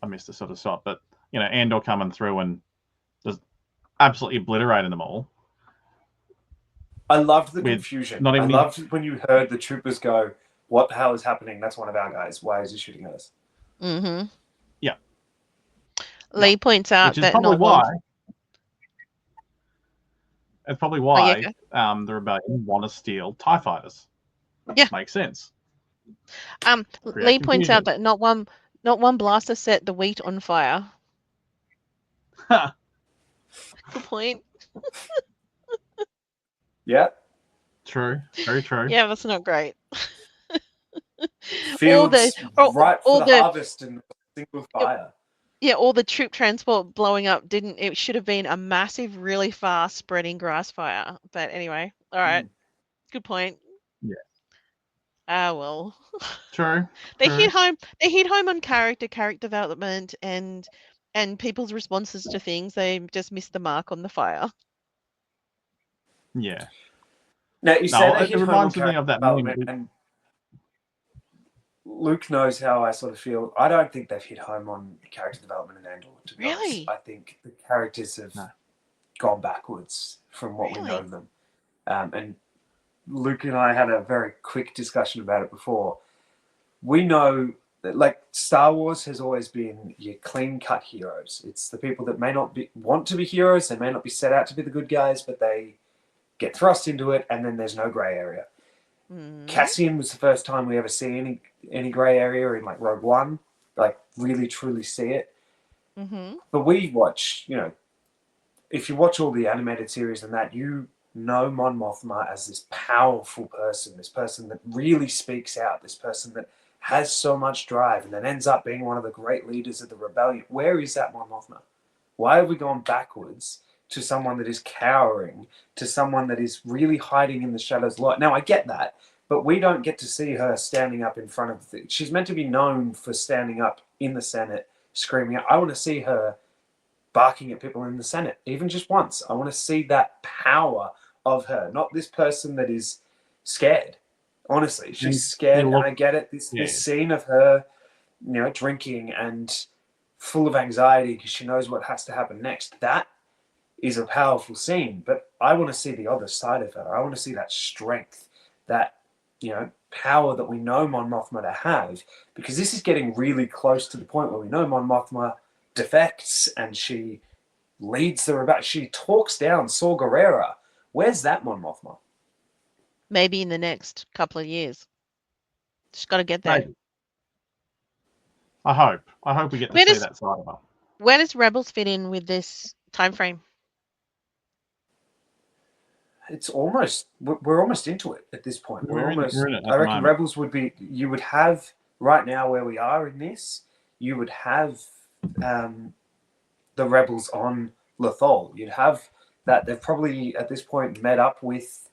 missed the sort of shot, but Andor coming through and just absolutely obliterating them all. I loved the confusion. I loved when you heard the troopers go, "What the hell is happening? That's one of our guys. Why is he shooting at us?" Mm-hmm. Yeah. Lee points out Which is that probably not why. one. It's probably why the rebellion want to steal TIE fighters. Yeah. Makes sense. Lee points out that not one blaster set the wheat on fire. Good point. Yeah. True. Very true. Yeah, that's not great. Fields ripe for the harvest and single fire. Yeah, all the troop transport blowing up it should have been a massive, really fast spreading grass fire. But anyway, all right. Good point. Yeah. Ah, well. True. They hit home on character development and people's responses to things. They just missed the mark on the fire. Yeah. Now you say they hit home on me of that development, and Luke knows how I sort of feel. I don't think they've hit home on character development in Andor, to be honest. I think the characters have gone backwards from what we know of them. And Luke and I had a very quick discussion about it before. We know that, like, Star Wars has always been your clean-cut heroes. It's the people that may not want to be heroes. They may not be set out to be the good guys, but they get thrust into it, and then there's no grey area. Cassian was the first time we ever see any grey area in, like, Rogue One, like, really truly see it. But we watch, if you watch all the animated series and that, know Mon Mothma as this powerful person, this person that really speaks out, this person that has so much drive and then ends up being one of the great leaders of the rebellion. Where is that Mon Mothma? Why have we gone backwards to someone that is cowering, to someone that is really hiding in the shadows? Now, I get that, but we don't get to see her standing up in front of she's meant to be known for standing up in the Senate, screaming out. I want to see her barking at people in the Senate, even just once. I want to see that power of her, not this person that is scared. Honestly, she's scared, and I get it. This scene of her, drinking and full of anxiety because she knows what has to happen next. That is a powerful scene, but I want to see the other side of her. I want to see that strength, that power that we know Mon Mothma to have, because this is getting really close to the point where we know Mon Mothma defects and she leads the rebellion. She talks down Saw Gerrera. Where's that Mon Mothma? Maybe in the next couple of years. Just got to get there. Maybe. I hope we get to see that side of her. Where does Rebels fit in with this time frame? It's we're almost into it at this point. We're in it I reckon Rebels would be, you would have right now where we are in this, you would have the Rebels on Lothal. You'd have that. They've probably at this point met up with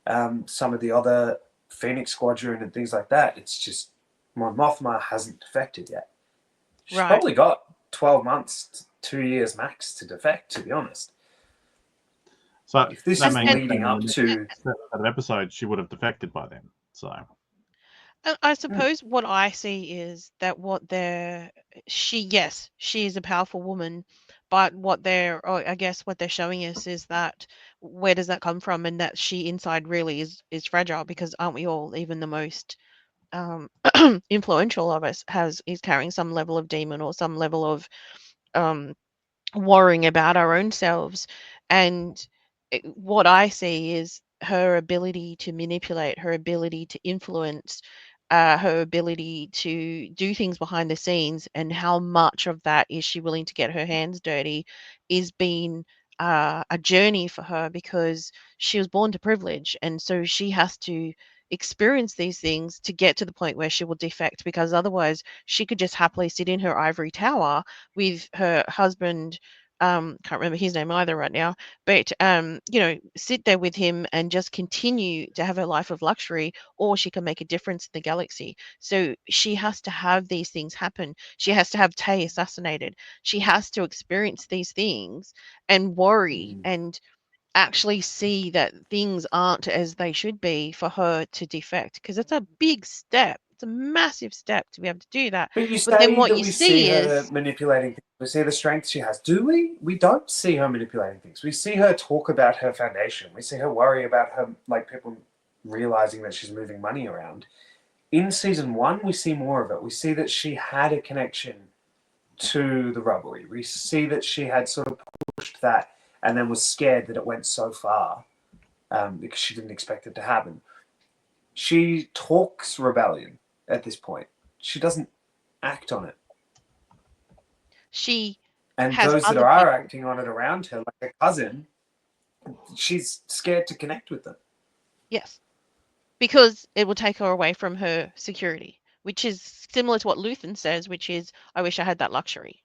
some of the other Phoenix Squadron and things like that. It's just Mon Mothma hasn't defected yet. She's probably got 12 months, 2 years max to defect, to be honest. So if this is leading up to that episode, she would have defected by then. So I suppose what I see is that she is a powerful woman, but I guess what they're showing us is that where does that come from, and that she inside really is fragile, because aren't we all, even the most influential of us is carrying some level of demon or some level of worrying about our own selves. And what I see is her ability to manipulate, her ability to influence, her ability to do things behind the scenes, and how much of that is she willing to get her hands dirty is been a journey for her, because she was born to privilege, and so she has to experience these things to get to the point where she will defect, because otherwise she could just happily sit in her ivory tower with her husband can't remember his name either right now, but you know, sit there with him and just continue to have a life of luxury, or she can make a difference in the galaxy. So she has to have these things happen. She has to have Tay assassinated. She has to experience these things and worry and actually see that things aren't as they should be for her to defect, because it's a big step. It's a massive step to be able to do that. But you But then say what that you we see see her is, manipulating things. We see the strength she has. Do we? We don't see her manipulating things. We see her talk about her foundation. We see her worry about her, like, people realizing that she's moving money around. In season 1, we see more of it. We see that she had a connection to the robbery. We see that she had sort of pushed that and then was scared that it went so far because she didn't expect it to happen. She talks rebellion at this point. She doesn't act on it. she And has those that other are people. acting on it around her, like a cousin, she's scared to connect with them. Yes, because it will take her away from her security, which is similar to what Luthen says, which is, I wish I had that luxury.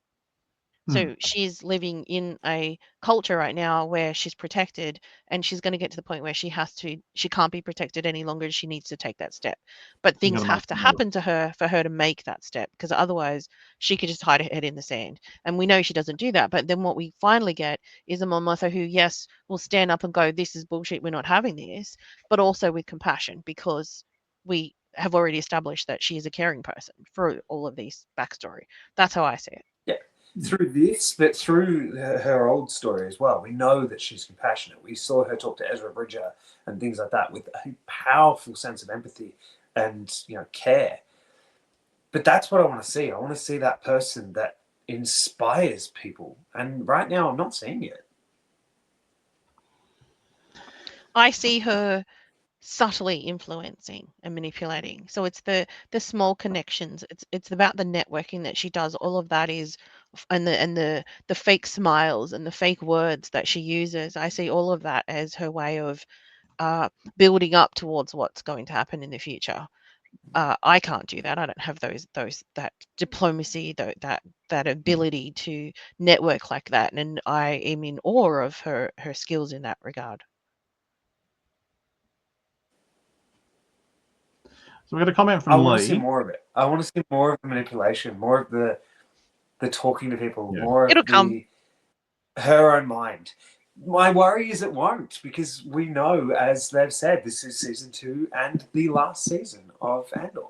So she's living in a culture right now where she's protected, and she's going to get to the point where she can't be protected any longer. She needs to take that step. But things have to happen to her for her to make that step, because otherwise she could just hide her head in the sand. And we know she doesn't do that. But then what we finally get is a Mon Mothma who, yes, will stand up and go, this is bullshit, we're not having this, but also with compassion, because we have already established that she is a caring person for all of these backstory. That's how I see it. Yeah. Through this, but through her old story as well, we know that she's compassionate. We saw her talk to Ezra Bridger and things like that with a powerful sense of empathy and, you know, care. But that's what I want to see. I want to see that person that inspires people. And right now, I'm not seeing it. I see her subtly influencing and manipulating. So it's the small connections. It's about the networking that she does. All of that is, and the fake smiles and the fake words that she uses. I see all of that as her way of building up towards what's going to happen in the future. I can't do that. I don't have that diplomacy, that ability to network like that, and I am in awe of her skills in that regard. So we got a comment from I Lee. want to see more of it. I want to see more of the manipulation, more of the talking to people, more It'll of come. her own mind. My worry is it won't, because we know, as they've said, this is season 2 and the last season of Andor.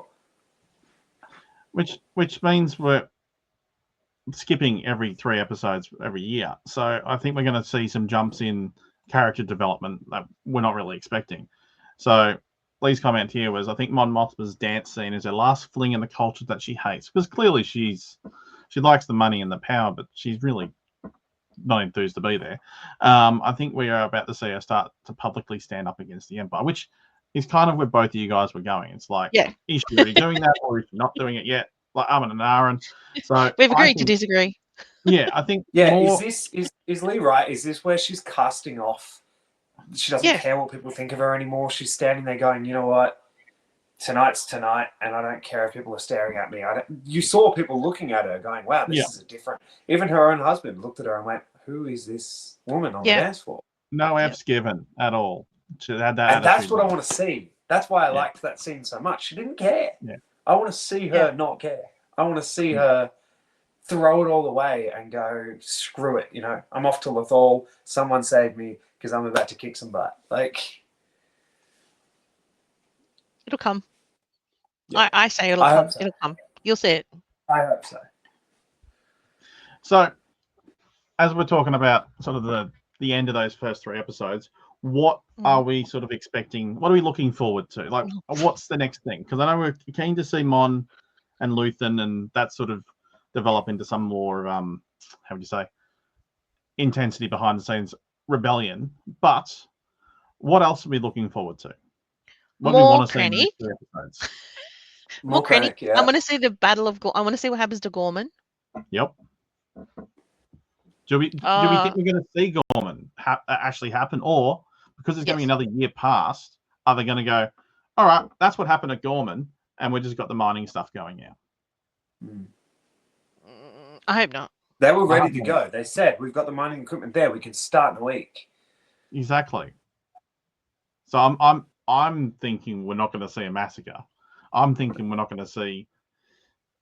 Which means we're skipping every 3 episodes every year. So I think we're going to see some jumps in character development that we're not really expecting. So Lee's comment here was, I think Mon Mothma's dance scene is her last fling in the culture that she hates, because clearly she likes the money and the power, but she's really not enthused to be there. I think we are about to see her start to publicly stand up against the Empire, which is kind of where both of you guys were going. It's like, is she already doing that, or is she not doing it yet? Like and Aaron. So we've agreed to disagree. Yeah, I think. Yeah, more... is Lee right? Is this where she's casting off? She doesn't care what people think of her anymore. She's standing there going, you know what? Tonight's tonight, and I don't care if people are staring at me. You saw people looking at her going, wow, this is a different... Even her own husband looked at her and went, who is this woman on the dance floor? No F's given at all. She had that and that's what I want to see. That's why I liked that scene so much. She didn't care. Yeah. I want to see her not care. I want to see her throw it all away and go, screw it, you know. I'm off to Lothal. Someone save me because I'm about to kick some butt. Like... It'll come. Yeah. I say it'll come. So. It'll come. You'll see it. I hope so. So, as we're talking about sort of the end of those first 3 episodes, what are we sort of expecting? What are we looking forward to? Like, what's the next thing? Because I know we're keen to see Mon and Luthen and that sort of develop into some more, how would you say, intensity behind the scenes rebellion. But what else are we looking forward to? What do we want to see in the next 3 episodes? More Krennic. Yeah. I want to see the battle of. I want to see what happens to Gorman. Yep. Do we think we're going to see Gorman actually happen, or because it's going to be another year past, are they going to go, all right, that's what happened at Gorman, and we just got the mining stuff going now? I hope not. They were ready to go. They said, we've got the mining equipment there. We can start in a week. Exactly. So I'm thinking we're not going to see a massacre. I'm thinking we're not going to see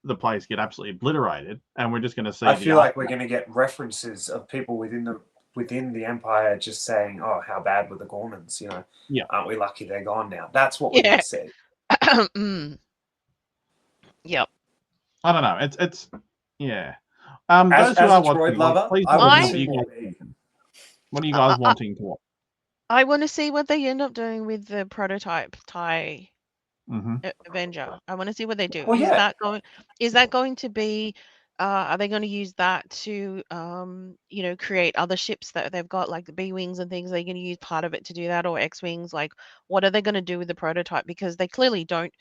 the place get absolutely obliterated, and we're just going to see. I feel like we're going to get references of people within the Empire just saying, "Oh, how bad were the Gormans? You know, aren't we lucky they're gone now?" That's what we're going to see. Yep. I don't know. It's yeah. As a droid lover, I want to see more. What are you guys wanting to watch? I want to see what they end up doing with the prototype TIE Avenger. I want to see what they do. Well, is that going to be? Are they going to use that to, create other ships that they've got, like the B-wings and things? Are they going to use part of it to do that, or X-wings? Like, what are they going to do with the prototype? Because they clearly don't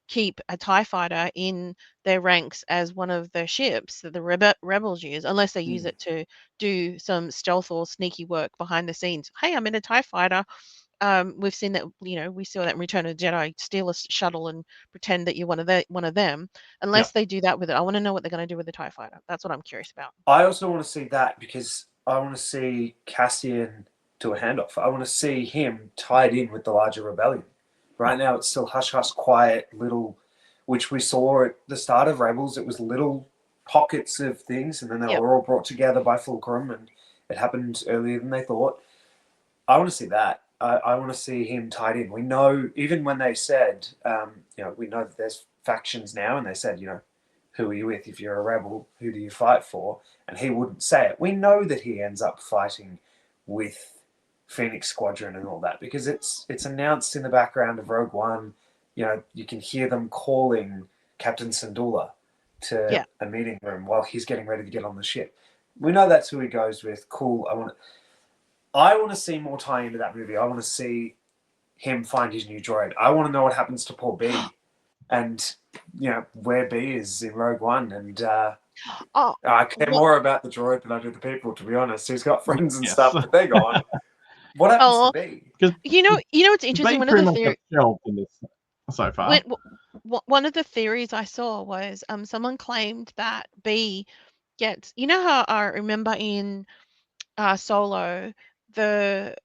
keep a TIE fighter in their ranks as one of the ships that the rebels use, unless they use it to do some stealth or sneaky work behind the scenes. Hey, I'm in a TIE fighter. We've seen that, we saw that in Return of the Jedi, steal a shuttle and pretend that you're one of them. Unless they do that with it, I want to know what they're going to do with the TIE fighter. That's what I'm curious about. I also want to see that because I want to see Cassian do a handoff. I want to see him tied in with the larger rebellion. Right now, it's still hush hush, quiet, little, which we saw at the start of Rebels. It was little pockets of things, and then they were all brought together by Fulcrum, and it happened earlier than they thought. I want to see that. I want to see him tied in. We know, even when they said, we know that there's factions now, and they said, who are you with? If you're a rebel, who do you fight for? And he wouldn't say it. We know that he ends up fighting with Phoenix Squadron and all that because it's announced in the background of Rogue One. You can hear them calling Captain Syndulla to a meeting room while he's getting ready to get on the ship. We know that's who he goes with. Cool. I want to see more tie into that movie. I want to see him find his new droid. I want to know what happens to poor B, and where B is in Rogue One. And I care more about the droid than I do the people. To be honest, he's got friends and stuff, but they're gone. What happens to B? It's interesting. One of the theories so far. One of the theories I saw was someone claimed that B gets. You know how I remember in Solo the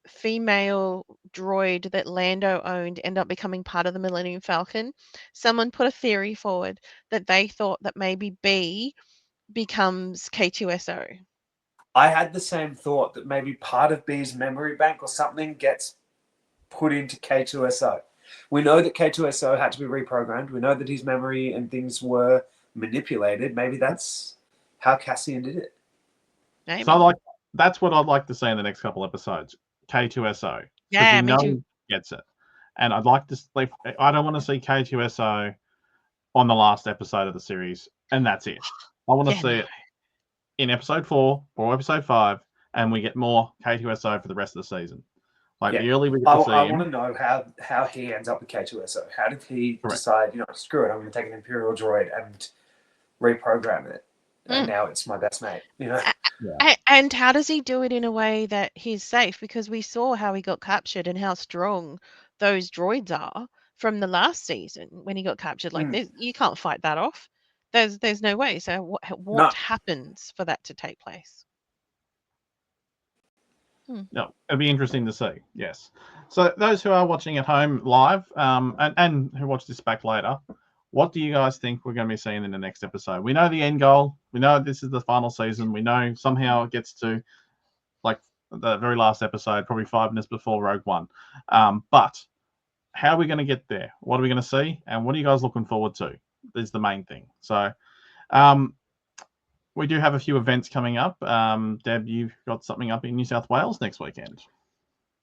female droid that Lando owned ended up becoming part of the Millennium Falcon. Someone put a theory forward that they thought that maybe B becomes K2SO. I had the same thought that maybe part of B's memory bank or something gets put into K2SO. We know that K2SO had to be reprogrammed. We know that his memory and things were manipulated. Maybe that's how Cassian did it. Maybe. So that's what I'd like to see in the next couple episodes. K2SO. Yeah, me too. Gets it. And I'd like to. I don't want to see K2SO on the last episode of the series, and that's it. I want to see it in episode 4 or episode 5, and we get more K2SO for the rest of the season. The early we get to see him. I want to know how he ends up with K2SO. How did he decide? Screw it, I'm going to take an Imperial droid and reprogram it. And now it's my best mate. And how does he do it in a way that he's safe? Because we saw how he got captured and how strong those droids are from the last season when he got captured. You can't fight that off. There's no way. So what happens for that to take place? No, it'll be interesting to see. Yes. So those who are watching at home live, and who watch this back later, what do you guys think we're going to be seeing in the next episode? We know the end goal. We know this is the final season. We know somehow it gets to the very last episode, probably 5 minutes before Rogue One. But how are we going to get there? What are we going to see? And what are you guys looking forward to? Is the main thing. So we do have a few events coming up. Deb, you've got something up in New South Wales next weekend.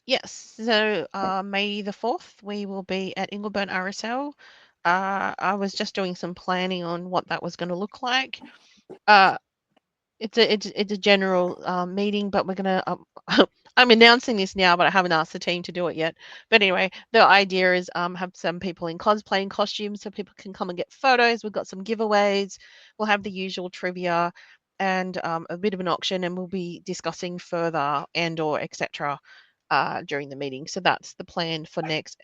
Yes. So May the 4th, we will be at Ingleburn RSL. I was just doing some planning on what that was going to look like. It's a general meeting, but we're gonna. I'm announcing this now, but I haven't asked the team to do it yet. But anyway, the idea is have some people in cosplaying costumes so people can come and get photos. We've got some giveaways. We'll have the usual trivia and a bit of an auction, and we'll be discussing further Andor, etc. During the meeting. So that's the plan for next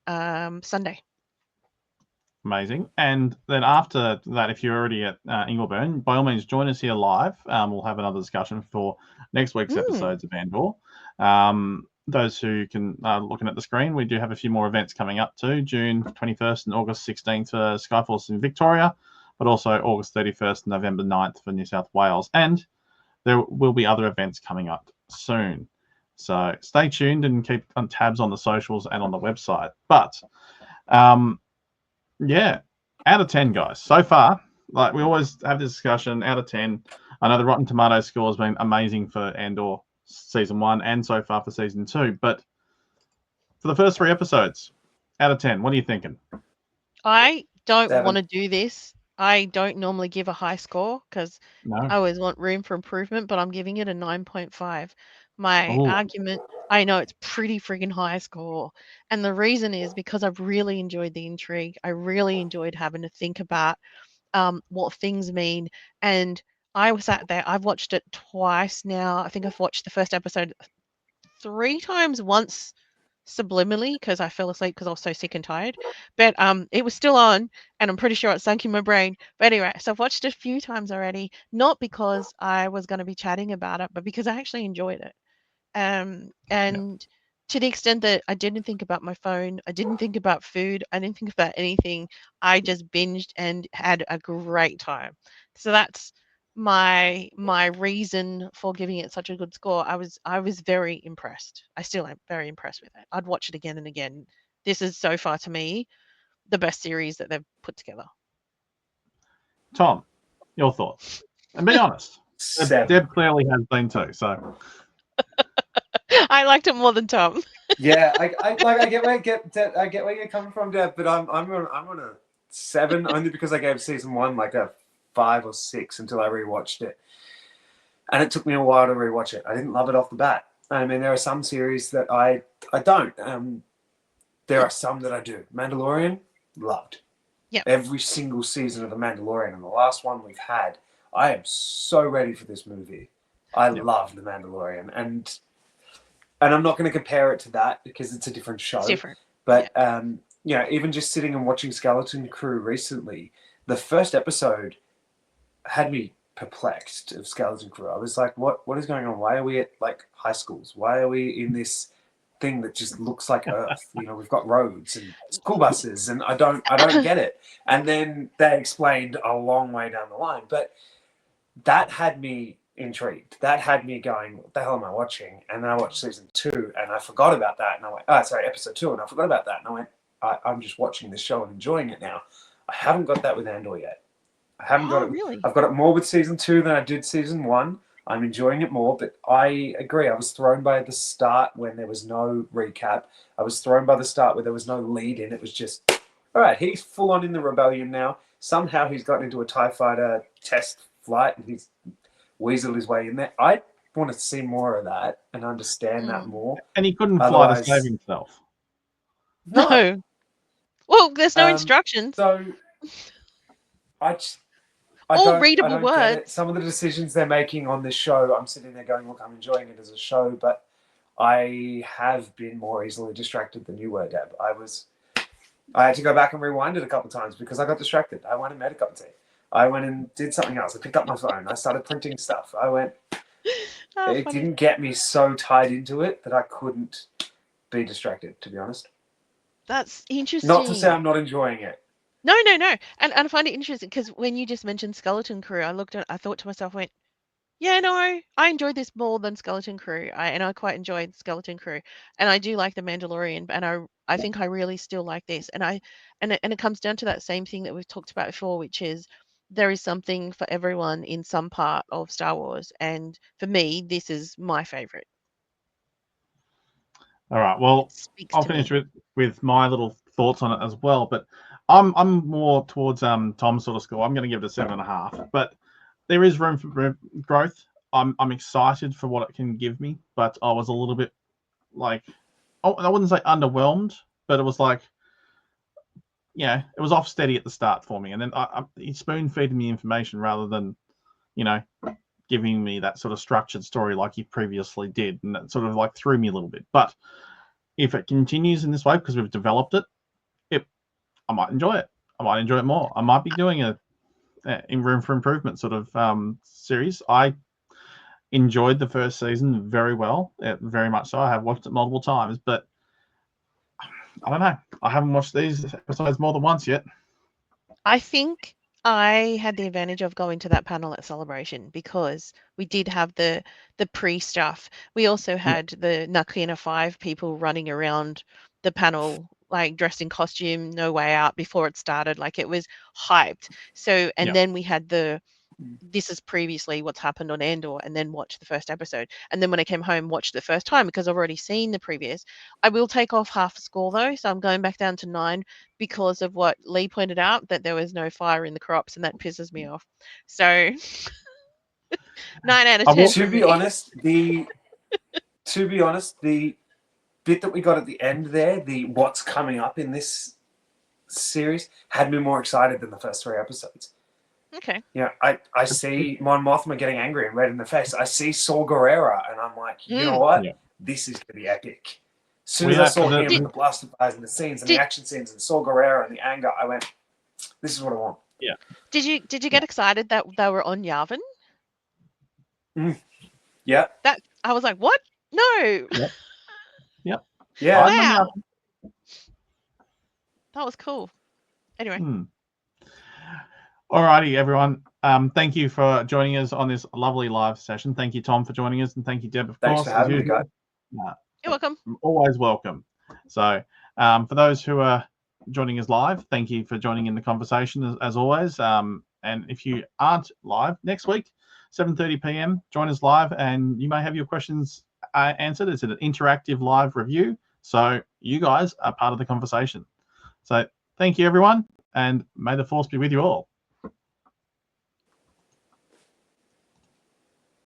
Sunday. Amazing. And then after that, if you're already at Ingleburn, by all means, join us here live. We'll have another discussion for next week's episodes of Andor. Those who can looking at the screen, we do have a few more events coming up too. June 21st and August 16th for Skyforce in Victoria, but also August 31st and November 9th for New South Wales. And there will be other events coming up soon. So stay tuned and keep on tabs on the socials and on the website. But yeah, out of 10, guys. So far, like we always have this discussion, out of 10. I know the Rotten Tomatoes score has been amazing for Andor season 1 and so far for season 2. But for the first 3 episodes, out of 10, what are you thinking? I don't want to do this. I don't normally give a high score because I always want room for improvement, but I'm giving it a 9.5. My argument, I know it's pretty friggin' high score. And the reason is because I've really enjoyed the intrigue. I really enjoyed having to think about what things mean. And I sat there, I've watched it twice now. I think I've watched the first episode 3 times, once subliminally because I fell asleep because I was so sick and tired. But it was still on, and I'm pretty sure it sunk in my brain. But anyway, so I've watched it a few times already, not because I was going to be chatting about it, but because I actually enjoyed it. And to the extent that I didn't think about my phone, I didn't think about food, I didn't think about anything. I just binged and had a great time. So that's my reason for giving it such a good score. I was very impressed. I still am very impressed with it. I'd watch it again and again. This is so far to me the best series that they've put together. Tom, your thoughts? And be honest. Deb clearly has been too, so I liked it more than Tom. Yeah, I get where you're coming from, Deb, but I'm on a 7 only because I gave season 1 like a 5 or 6 until I rewatched it, and it took me a while to rewatch it. I didn't love it off the bat. I mean, there are some series that I don't. There are some that I do. Mandalorian, loved. Yeah. Every single season of The Mandalorian, and the last one we've had. I am so ready for this movie. I love The Mandalorian, and I'm not going to compare it to that because it's a different show. It's different. But you know, even just sitting and watching Skeleton Crew recently, the first episode had me perplexed of Skeleton Crew. I was like, what is going on? Why are we at like high schools? Why are we in this thing that just looks like Earth? You know, we've got roads and school buses, and I don't get it. And then they explained a long way down the line, but that had me intrigued. That had me going, what the hell am I watching? And then I watched season 2 and I forgot about that. And I went, episode 2, and I forgot about that. And I went, I'm just watching this show and enjoying it now. I haven't got that with Andor yet. I haven't got it. Really? I've got it more with season 2 than I did season 1. I'm enjoying it more, but I agree. I was thrown by the start when there was no recap. I was thrown by the start where there was no lead in. It was just, all right, he's full on in the rebellion now. Somehow he's gotten into a TIE fighter test flight and he's weaseled his way in there. I want to see more of that and understand that more. And he couldn't fly to save himself. No. Well, there's no instructions. So I readable don't words. Get it. Some of the decisions they're making on this show, I'm sitting there going, look, I'm enjoying it as a show, but I have been more easily distracted than you were, Deb. I had to go back and rewind it a couple of times because I got distracted. I went and made a cup of tea. I went and did something else. I picked up my phone. I started printing stuff. It didn't get me so tied into it that I couldn't be distracted, to be honest. That's interesting. Not to say I'm not enjoying it. No. And I find it interesting because when you just mentioned Skeleton Crew, I thought to myself, yeah, no, I enjoyed this more than Skeleton Crew. I quite enjoyed Skeleton Crew. And I do like The Mandalorian, and I think I really still like this. And it comes down to that same thing that we've talked about before, which is there is something for everyone in some part of Star Wars. And for me, this is my favorite. All right. Well, I'll finish with my little thoughts on it as well. But I'm more towards Tom's sort of score. I'm going to give it a 7.5. But there is room for growth. I'm excited for what it can give me. But I was a little bit like, I wouldn't say underwhelmed, but it was like, yeah, it was off steady at the start for me. And then he spoon feeding me information rather than, giving me that sort of structured story like he previously did. And that sort of like threw me a little bit. But if it continues in this way, because we've developed it, I might enjoy it. I might enjoy it more. I might be doing a in room for improvement sort of series. I enjoyed the first season very well, very much so. I have watched it multiple times, but I don't know. I haven't watched these episodes more than once yet. I think I had the advantage of going to that panel at Celebration because we did have the pre-stuff. We also had the Nakina 5 people running around the panel, like dressed in costume, No Way Out before it started. Like it was hyped. So, and then we had this is previously what's happened on Andor, and then watch the first episode. And then when I came home, watch the first time because I've already seen the previous. I will take off half a score though, so I'm going back down to 9 because of what Lee pointed out, that there was no fire in the crops, and that pisses me off. So 9 out of 10. To be honest, the bit that we got at the end there, the what's coming up in this series, had me more excited than the first 3 episodes. Okay. Yeah, I see Mon Mothma getting angry and red in the face. I see Saw Gerrera, and I'm like, you know what? Yeah. This is going to be epic. As soon as I saw him and the blaster fires and the scenes and the action scenes and Saw Gerrera and the anger, I went, this is what I want. Yeah. Did you get excited that they were on Yavin? Yeah. That I was like, what? No. Yep. Yeah. Wow. That was cool. Anyway. Alrighty, everyone. Thank you for joining us on this lovely live session. Thank you, Tom, for joining us, and thank you, Deb, of course. Thanks for having me, guys. You're welcome. Always welcome. So, for those who are joining us live, thank you for joining in the conversation as always. And if you aren't live next week, 7:30 p.m., join us live, and you may have your questions answered. It's an interactive live review, so you guys are part of the conversation. So, thank you, everyone. And may the force be with you all.